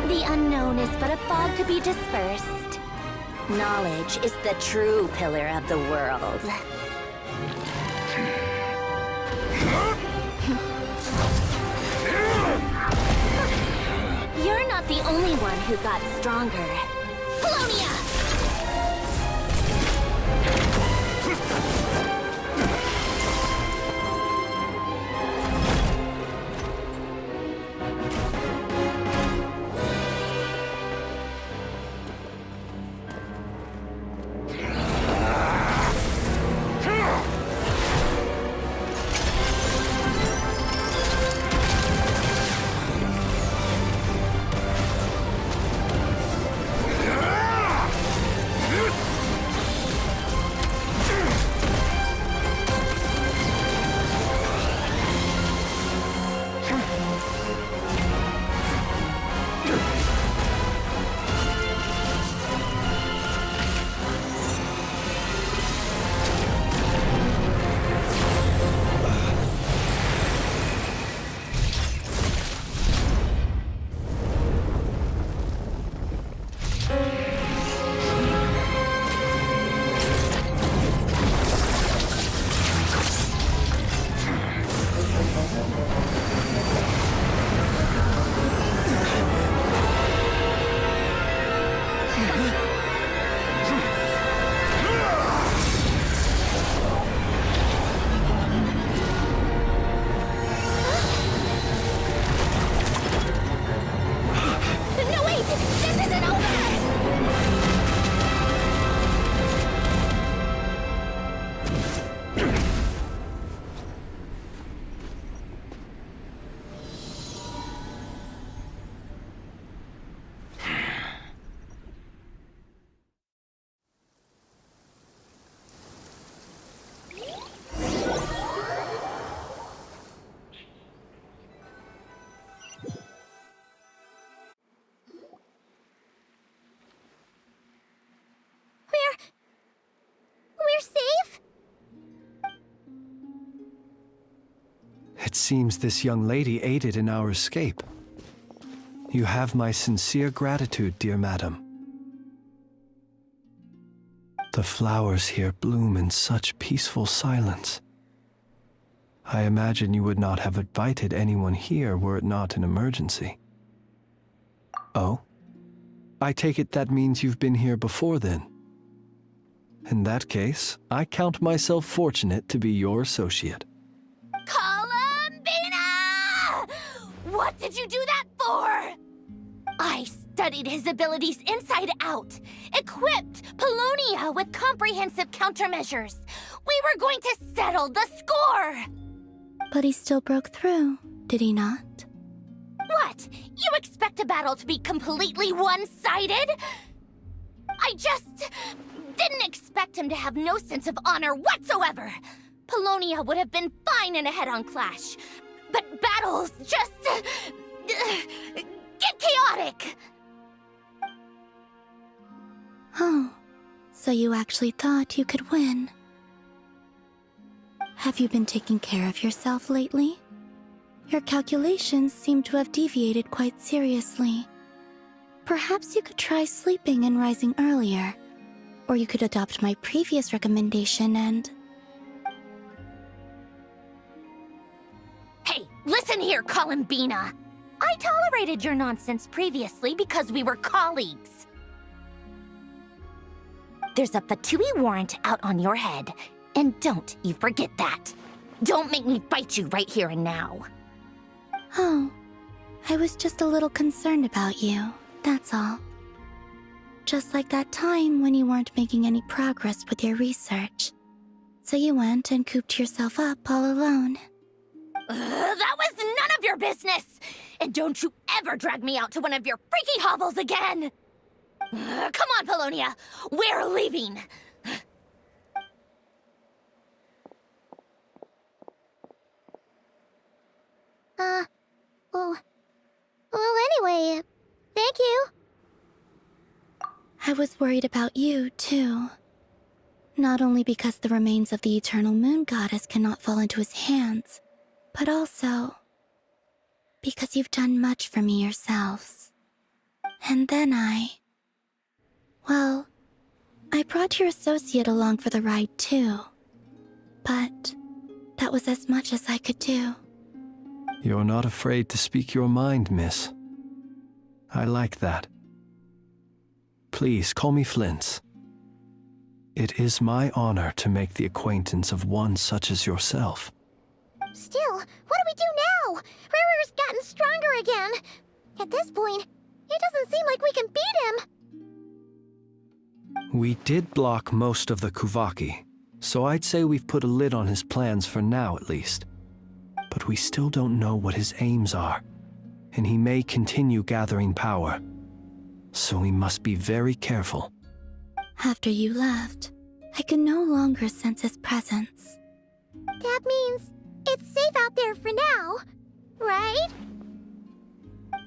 The unknown is but a fog to be dispersed. Knowledge is the true pillar of the world. You're not the only one who got stronger. Polonia! We're safe? It seems this young lady aided in our escape. You have my sincere gratitude, dear madam. The flowers here bloom in such peaceful silence. I imagine you would not have invited anyone here were it not an emergency. Oh? I take it that means you've been here before then. In that case, I count myself fortunate to be your associate. Columbina! What did you do that for? I studied his abilities inside out, equipped Polonia with comprehensive countermeasures. We were going to settle the score! But he still broke through, did he not? What? You expect a battle to be completely one-sided? I just didn't expect him to have no sense of honor whatsoever. Polonia would have been fine in a head-on clash, but battles just get chaotic. Oh, so you actually thought you could win. Have you been taking care of yourself lately? Your calculations seem to have deviated quite seriously. Perhaps you could try sleeping and rising earlier. Or you could adopt my previous recommendation and... Hey, listen here, Columbina. I tolerated your nonsense previously because we were colleagues. There's a Fatui warrant out on your head, and don't you forget that. Don't make me fight you right here and now. Oh, I was just a little concerned about you, that's all. Just like that time when you weren't making any progress with your research. So you went and cooped yourself up all alone. That was none of your business! And don't you ever drag me out to one of your freaky hovels again! Come on, Polonia! We're leaving! Well, anyway, thank you. I was worried about you, too. Not only because the remains of the Eternal Moon Goddess cannot fall into his hands, but also because you've done much for me yourselves. And then well, I brought your associate along for the ride too. But that was as much as I could do. You're not afraid to speak your mind, miss. I like that. Please call me Flint's. It is my honor to make the acquaintance of one such as yourself. Still, what do we do now? Riri's gotten stronger again. At this point, it doesn't seem like we can beat him. We did block most of the Kuvaki, so I'd say we've put a lid on his plans for now at least. But we still don't know what his aims are, and he may continue gathering power. So we must be very careful. After you left, I could no longer sense his presence. That means it's safe out there for now, right?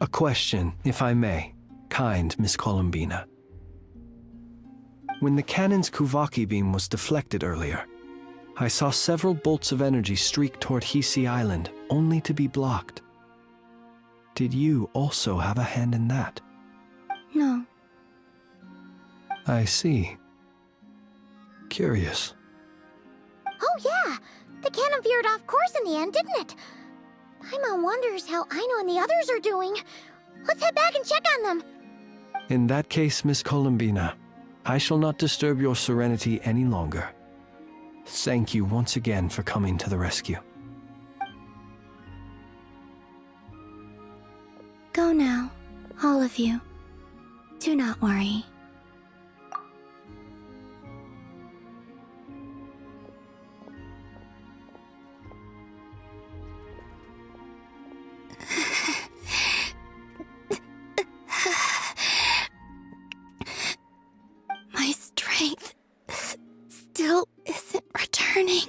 A question, if I may, kind Miss Columbina. When the cannon's Kuvaki beam was deflected earlier, I saw several bolts of energy streak toward Hisi Island, only to be blocked. Did you also have a hand in that? No. I see. Curious. Oh yeah! The cannon veered off course in the end, didn't it? Paimon wonders how Aino and the others are doing. Let's head back and check on them. In that case, Miss Columbina, I shall not disturb your serenity any longer. Thank you once again for coming to the rescue. Go now, all of you. Do not worry. My strength still isn't returning.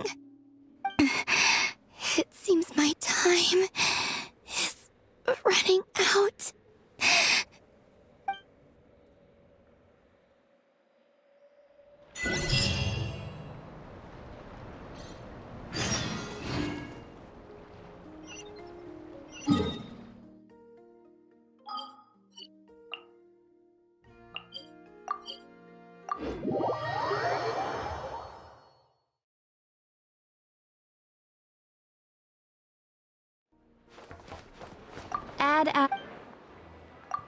It seems my time is running out.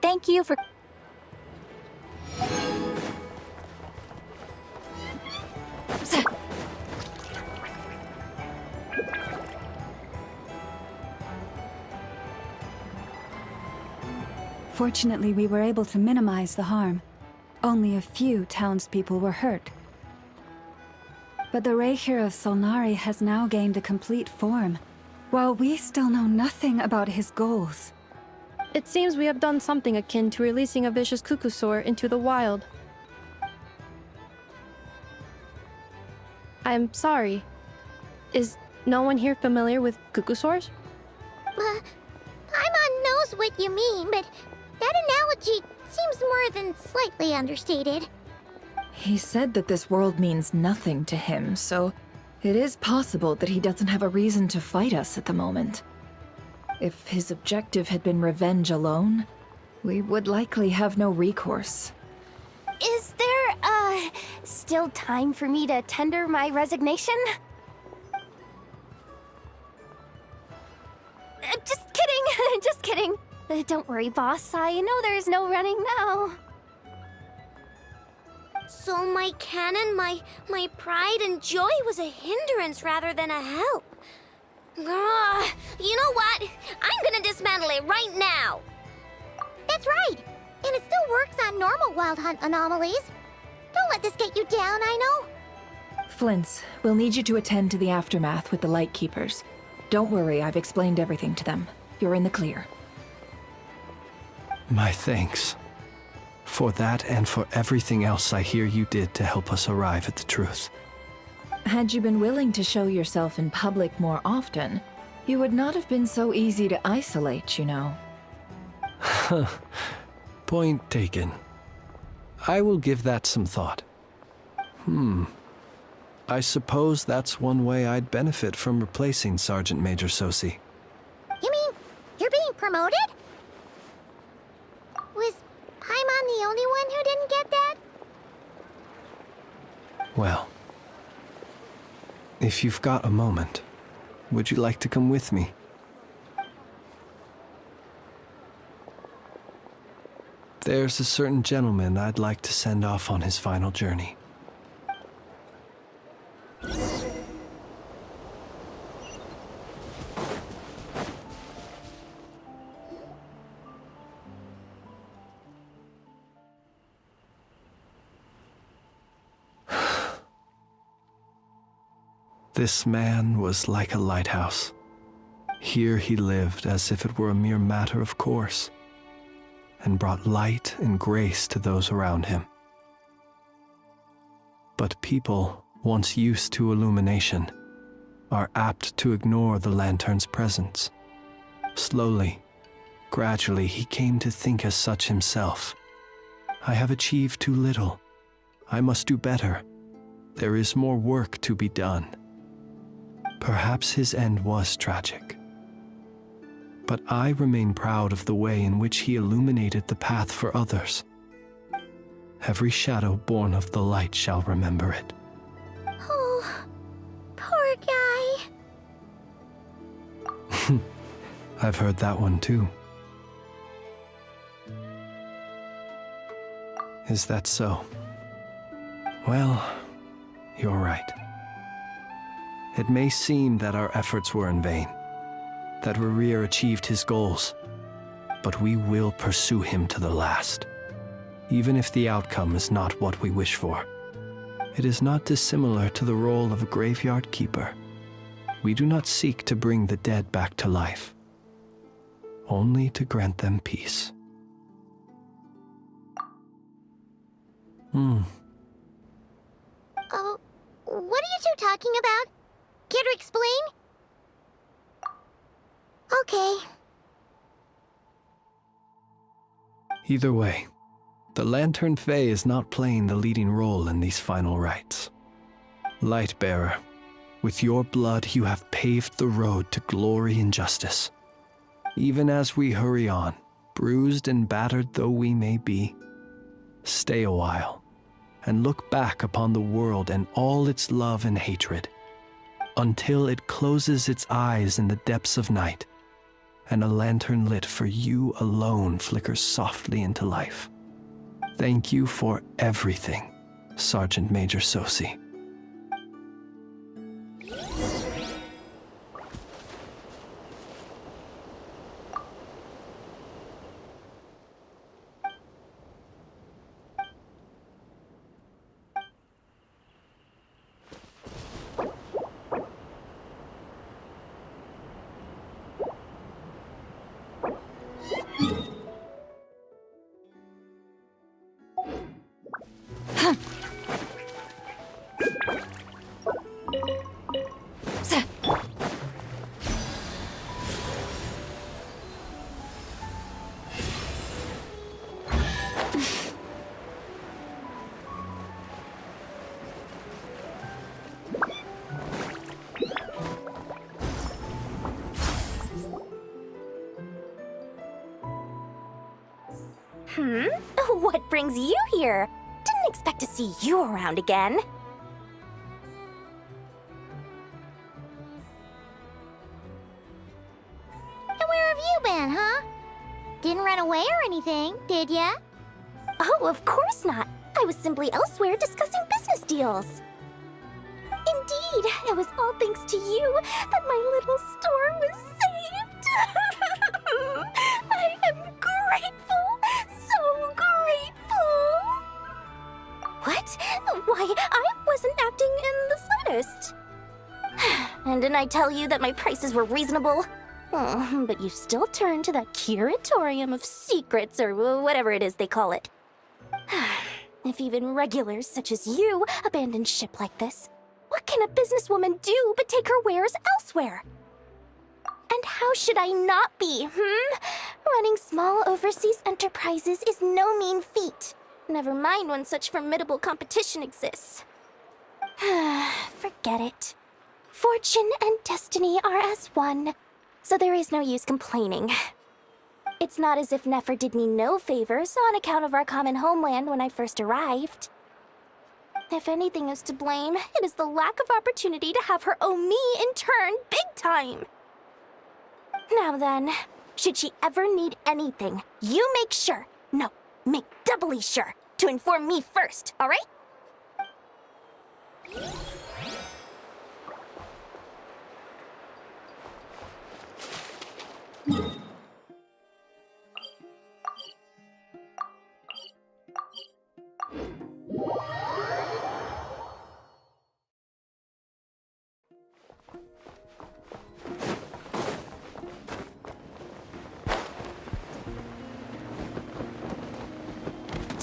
Thank you for... Fortunately, we were able to minimize the harm. Only a few townspeople were hurt. But the Reikir of Solnari has now gained a complete form, while we still know nothing about his goals. It seems we have done something akin to releasing a vicious Kukusaur into the wild. I'm sorry. Is no one here familiar with Kukusaurs? Paimon knows what you mean, but that analogy seems more than slightly understated. He said that this world means nothing to him, so it is possible that he doesn't have a reason to fight us at the moment. If his objective had been revenge alone, we would likely have no recourse. Is there, still time for me to tender my resignation? Just kidding, just kidding. Don't worry, boss. I know there's no running now. So my cannon, my pride and joy was a hindrance rather than a help. You know what? I'm gonna dismantle it right now. That's right. And it still works on normal wild hunt anomalies. Don't let this get you down, I know. Flint's, we'll need you to attend to the aftermath with the Lightkeepers. Don't worry, I've explained everything to them. You're in the clear. My thanks. For that and for everything else I hear you did to help us arrive at the truth. Had you been willing to show yourself in public more often, you would not have been so easy to isolate, you know. Point taken. I will give that some thought. I suppose that's one way I'd benefit from replacing Sergeant Major Sosi. You mean you're being promoted? Was Paimon Paimon the only one who didn't get that? Well, if you've got a moment, would you like to come with me? There's a certain gentleman I'd like to send off on his final journey. This man was like a lighthouse. Here he lived as if it were a mere matter of course, and brought light and grace to those around him. But people, once used to illumination, are apt to ignore the lantern's presence. Slowly, gradually, he came to think as such himself. I have achieved too little. I must do better. There is more work to be done. Perhaps his end was tragic. But I remain proud of the way in which he illuminated the path for others. Every shadow born of the light shall remember it. Oh, poor guy. I've heard that one too. Is that so? Well, you're right. It may seem that our efforts were in vain, that Rerir achieved his goals, but we will pursue him to the last, even if the outcome is not what we wish for. It is not dissimilar to the role of a graveyard keeper. We do not seek to bring the dead back to life, only to grant them peace. Oh, what are you two talking about? Care to explain? Okay. Either way, the Lantern Fae is not playing the leading role in these final rites. Lightbearer, with your blood you have paved the road to glory and justice. Even as we hurry on, bruised and battered though we may be, stay a while and look back upon the world and all its love and hatred, until it closes its eyes in the depths of night, and a lantern lit for you alone flickers softly into life. Thank you for everything, Sergeant Major Sosi. What brings you here? Didn't expect to see you around again. And where have you been, huh? Didn't run away or anything, did ya? Oh, of course not. I was simply elsewhere discussing business deals. Indeed, it was all thanks to you that my little store was saved. I am grateful, so grateful. What? Why, I wasn't acting in the slightest. And didn't I tell you that my prices were reasonable? Oh, but you still turn to that curatorium of secrets, or whatever it is they call it. If even regulars such as you abandon ship like this, what can a businesswoman do but take her wares elsewhere? And how should I not be, Running small overseas enterprises is no mean feat. Never mind when such formidable competition exists. Forget it. Fortune and destiny are as one, so there is no use complaining. It's not as if Nefer did me no favors on account of our common homeland when I first arrived. If anything is to blame, it is the lack of opportunity to have her owe me in turn big time. Now then, should she ever need anything, you make sure, no, make doubly sure, to inform me first, alright?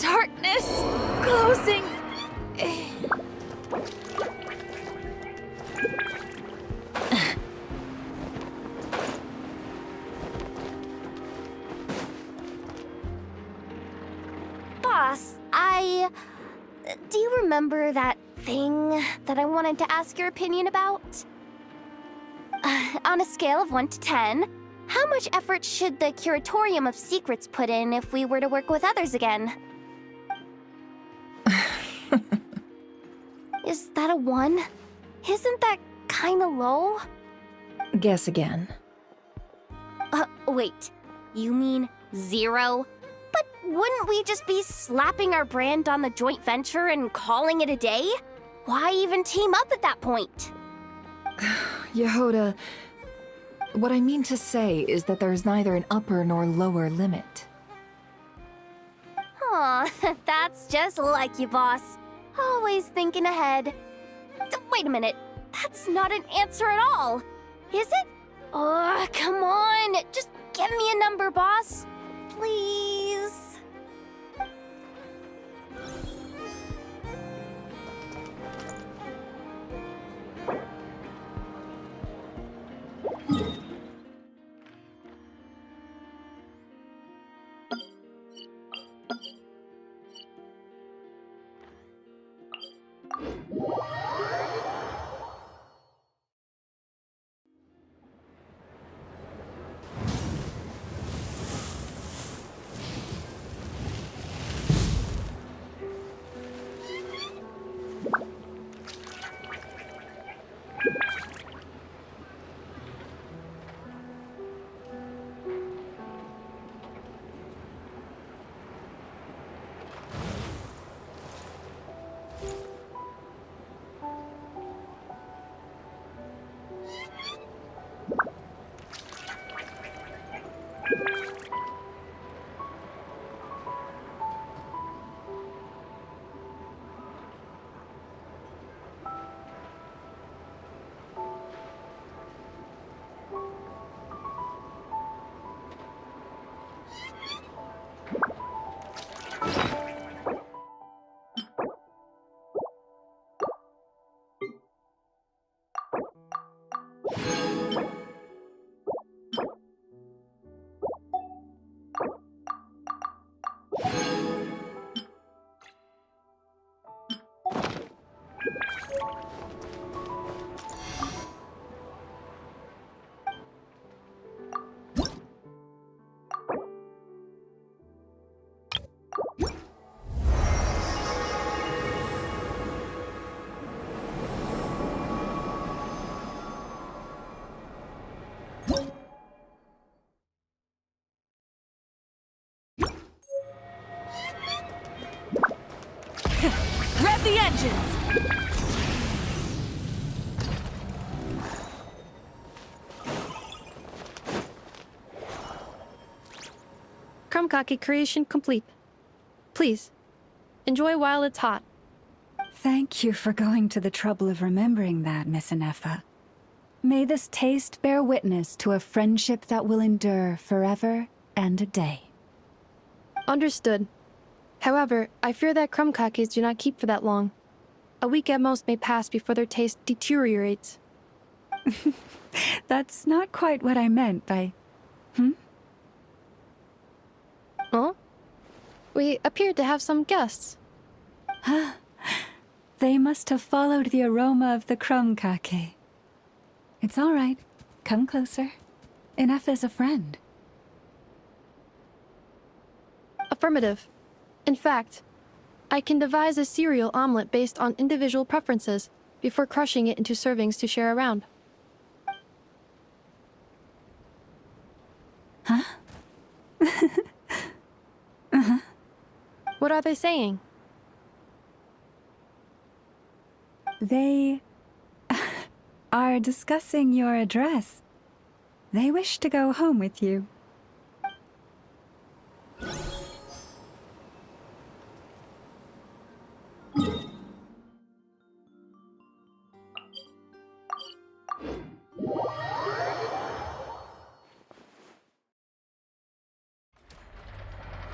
Darkness closing. Boss, do you remember that thing that I wanted to ask your opinion about? On a scale of 1 to 10, how much effort should the Curatorium of Secrets put in if we were to work with others again? Is that a 1? Isn't that kinda low? Guess again. Wait. You mean 0? But wouldn't we just be slapping our brand on the joint venture and calling it a day? Why even team up at that point? Yehoda, what I mean to say is that there's neither an upper nor lower limit. Aw, that's just like you, boss. Always thinking ahead. Wait a minute. That's not an answer at all. Is it? Oh, come on. Just give me a number, boss. Please. Rev the engines! Krumkake creation complete. Please, enjoy while it's hot. Thank you for going to the trouble of remembering that, Miss Anefa. May this taste bear witness to a friendship that will endure forever and a day. Understood. However, I fear that krumkakes do not keep for that long. A week at most may pass before their taste deteriorates. That's not quite what I meant by... Oh? We appeared to have some guests. They must have followed the aroma of the krumkake. It's all right. Come closer. Anefa's a friend. Affirmative. In fact, I can devise a cereal omelet based on individual preferences before crushing it into servings to share around. Huh? What are they saying? They are discussing your address. They wish to go home with you.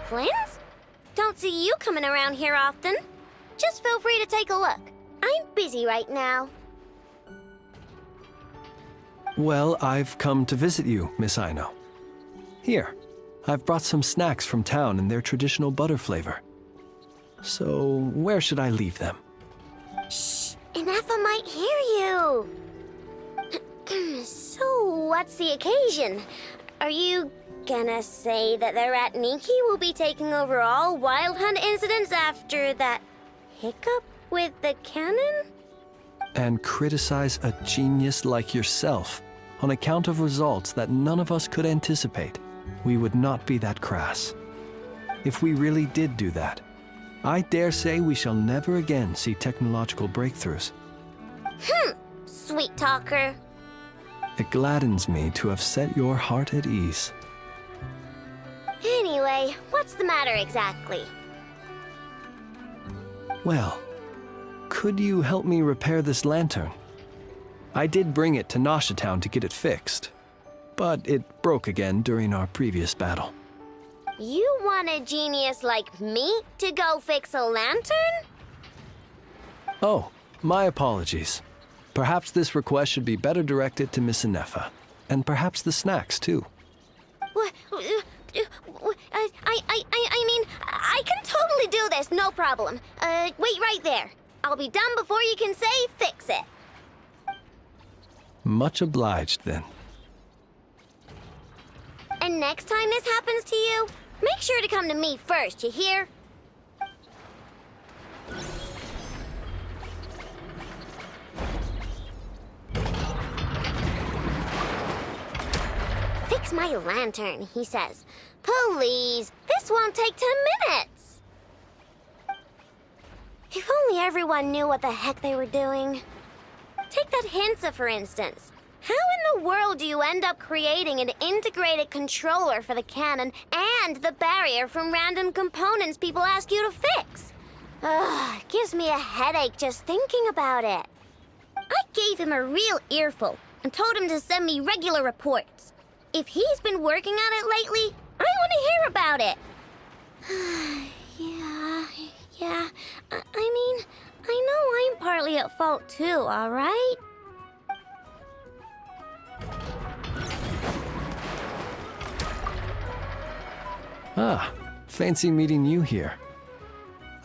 Flins? Don't see you coming around here often. Just feel free to take a look. I'm busy right now. Well, I've come to visit you, Miss Aino. Here, I've brought some snacks from town in their traditional butter flavor. So, where should I leave them? Shh! Ineffa might hear you! So, what's the occasion? Are you gonna say that the Rat Niki will be taking over all Wild Hunt incidents after that hiccup with the cannon? And criticize a genius like yourself on account of results that none of us could anticipate? We would not be that crass. If we really did do that, I dare say we shall never again see technological breakthroughs. Sweet talker. It gladdens me to have set your heart at ease. Anyway, what's the matter exactly? Well, could you help me repair this lantern? I did bring it to Nasha Town to get it fixed, but it broke again during our previous battle. You want a genius like me to go fix a lantern? Oh, my apologies. Perhaps this request should be better directed to Miss Ineffa, and perhaps the snacks, too. What? I mean, I can totally do this, no problem. Wait right there. I'll be done before you can say fix it. Much obliged, then. And next time this happens to you, make sure to come to me first, you hear? Fix my lantern, he says. Please, this won't take 10 minutes. If only everyone knew what the heck they were doing. Take that Hinsa, for instance. How in the world do you end up creating an integrated controller for the cannon and the barrier from random components people ask you to fix? Ugh, it gives me a headache just thinking about it. I gave him a real earful and told him to send me regular reports. If he's been working on it lately, I want to hear about it. Yeah. I mean, I know I'm partly at fault too, all right? Ah, fancy meeting you here.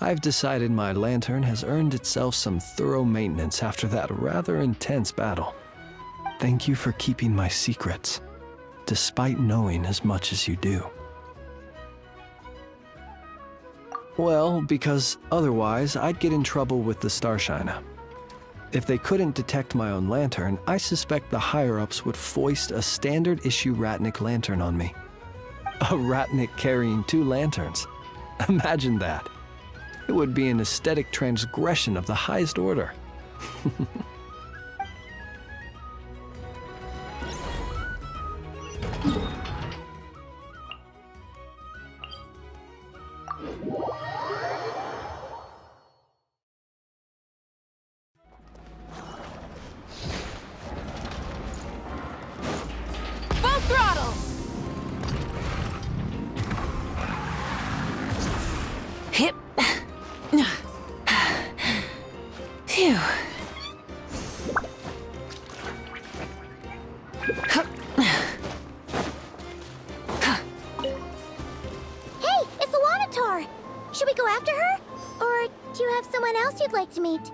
I've decided my lantern has earned itself some thorough maintenance after that rather intense battle. Thank you for keeping my secrets, despite knowing as much as you do. Well, because otherwise I'd get in trouble with the Starshiner. If they couldn't detect my own lantern, I suspect the higher-ups would foist a standard-issue Ratnik lantern on me. A Ratnik carrying 2 lanterns. Imagine that. It would be an aesthetic transgression of the highest order. Full throttle! Hip. Phew. Hey, it's the Wanator! Should we go after her? Or do you have someone else you'd like to meet?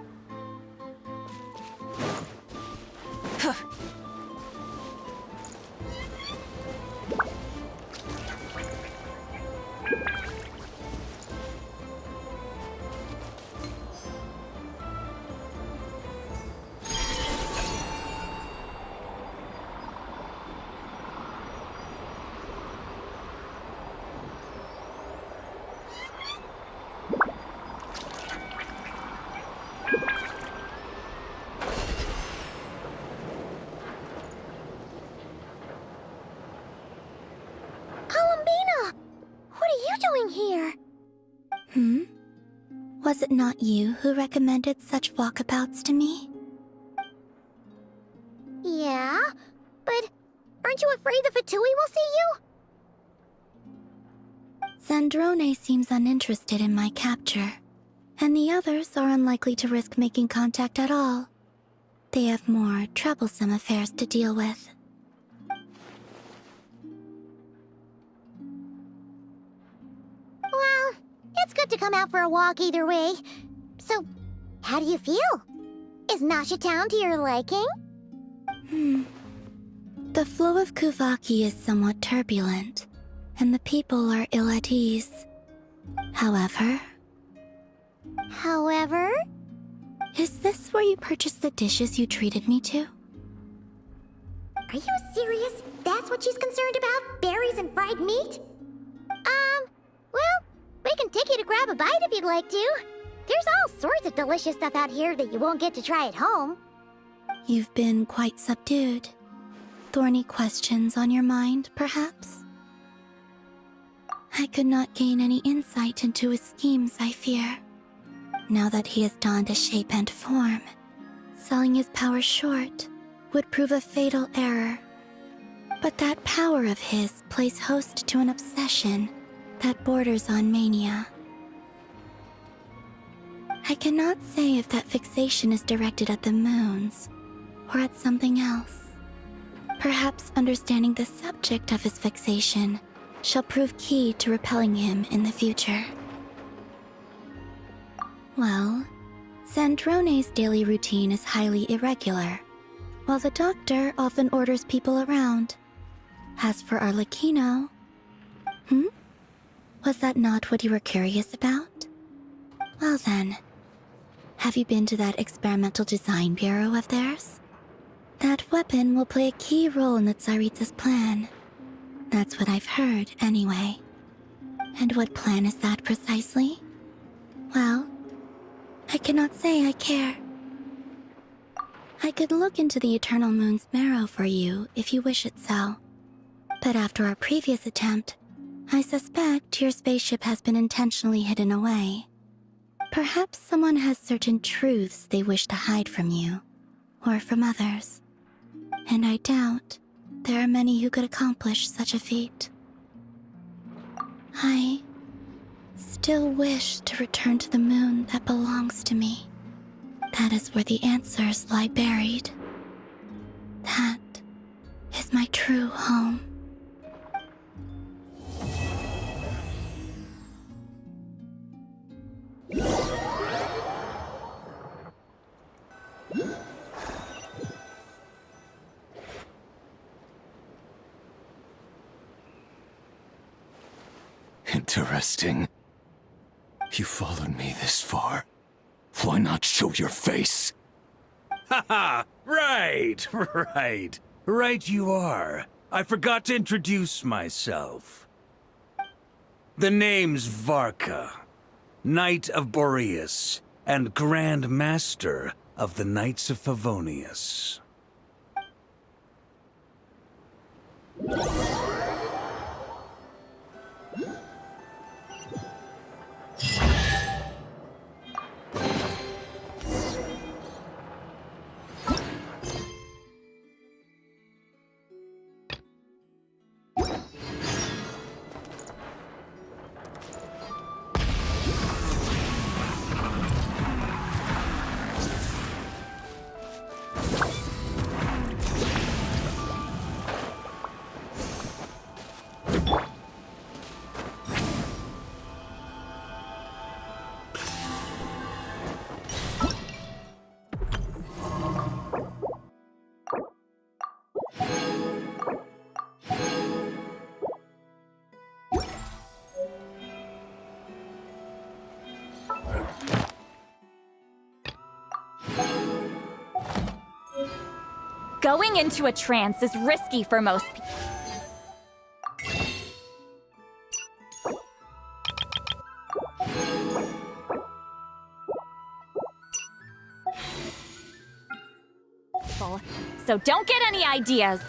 Was it not you who recommended such walkabouts to me? Yeah, but aren't you afraid the Fatui will see you? Zandrone seems uninterested in my capture, and the others are unlikely to risk making contact at all. They have more troublesome affairs to deal with. Well, it's good to come out for a walk either way. So, how do you feel? Is Nasha Town to your liking? The flow of Kuvaki is somewhat turbulent, and the people are ill at ease. However... Is this where you purchased the dishes you treated me to? Are you serious? That's what she's concerned about? Berries and fried meat? Well, we can take you to grab a bite if you'd like to. There's all sorts of delicious stuff out here that you won't get to try at home. You've been quite subdued. Thorny questions on your mind, perhaps? I could not gain any insight into his schemes, I fear. Now that he has donned a shape and form, selling his power short would prove a fatal error. But that power of his plays host to an obsession that borders on mania. I cannot say if that fixation is directed at the moons or at something else. Perhaps understanding the subject of his fixation shall prove key to repelling him in the future. Well, Zandrone's daily routine is highly irregular, while the doctor often orders people around. As for Arlecchino... Was that not what you were curious about? Well then, have you been to that experimental design bureau of theirs? That weapon will play a key role in the Tsaritsa's plan. That's what I've heard, anyway. And what plan is that precisely? Well, I cannot say I care. I could look into the Eternal Moon's marrow for you if you wish it so. But after our previous attempt, I suspect your spaceship has been intentionally hidden away. Perhaps someone has certain truths they wish to hide from you, or from others. And I doubt there are many who could accomplish such a feat. I still wish to return to the moon that belongs to me. That is where the answers lie buried. That is my true home. Interesting. You followed me this far. Why not show your face? Haha! Right! Right you are. I forgot to introduce myself. The name's Varka, Knight of Boreas, and Grand Master of the Knights of Favonius. Going into a trance is risky for most people. So don't get any ideas.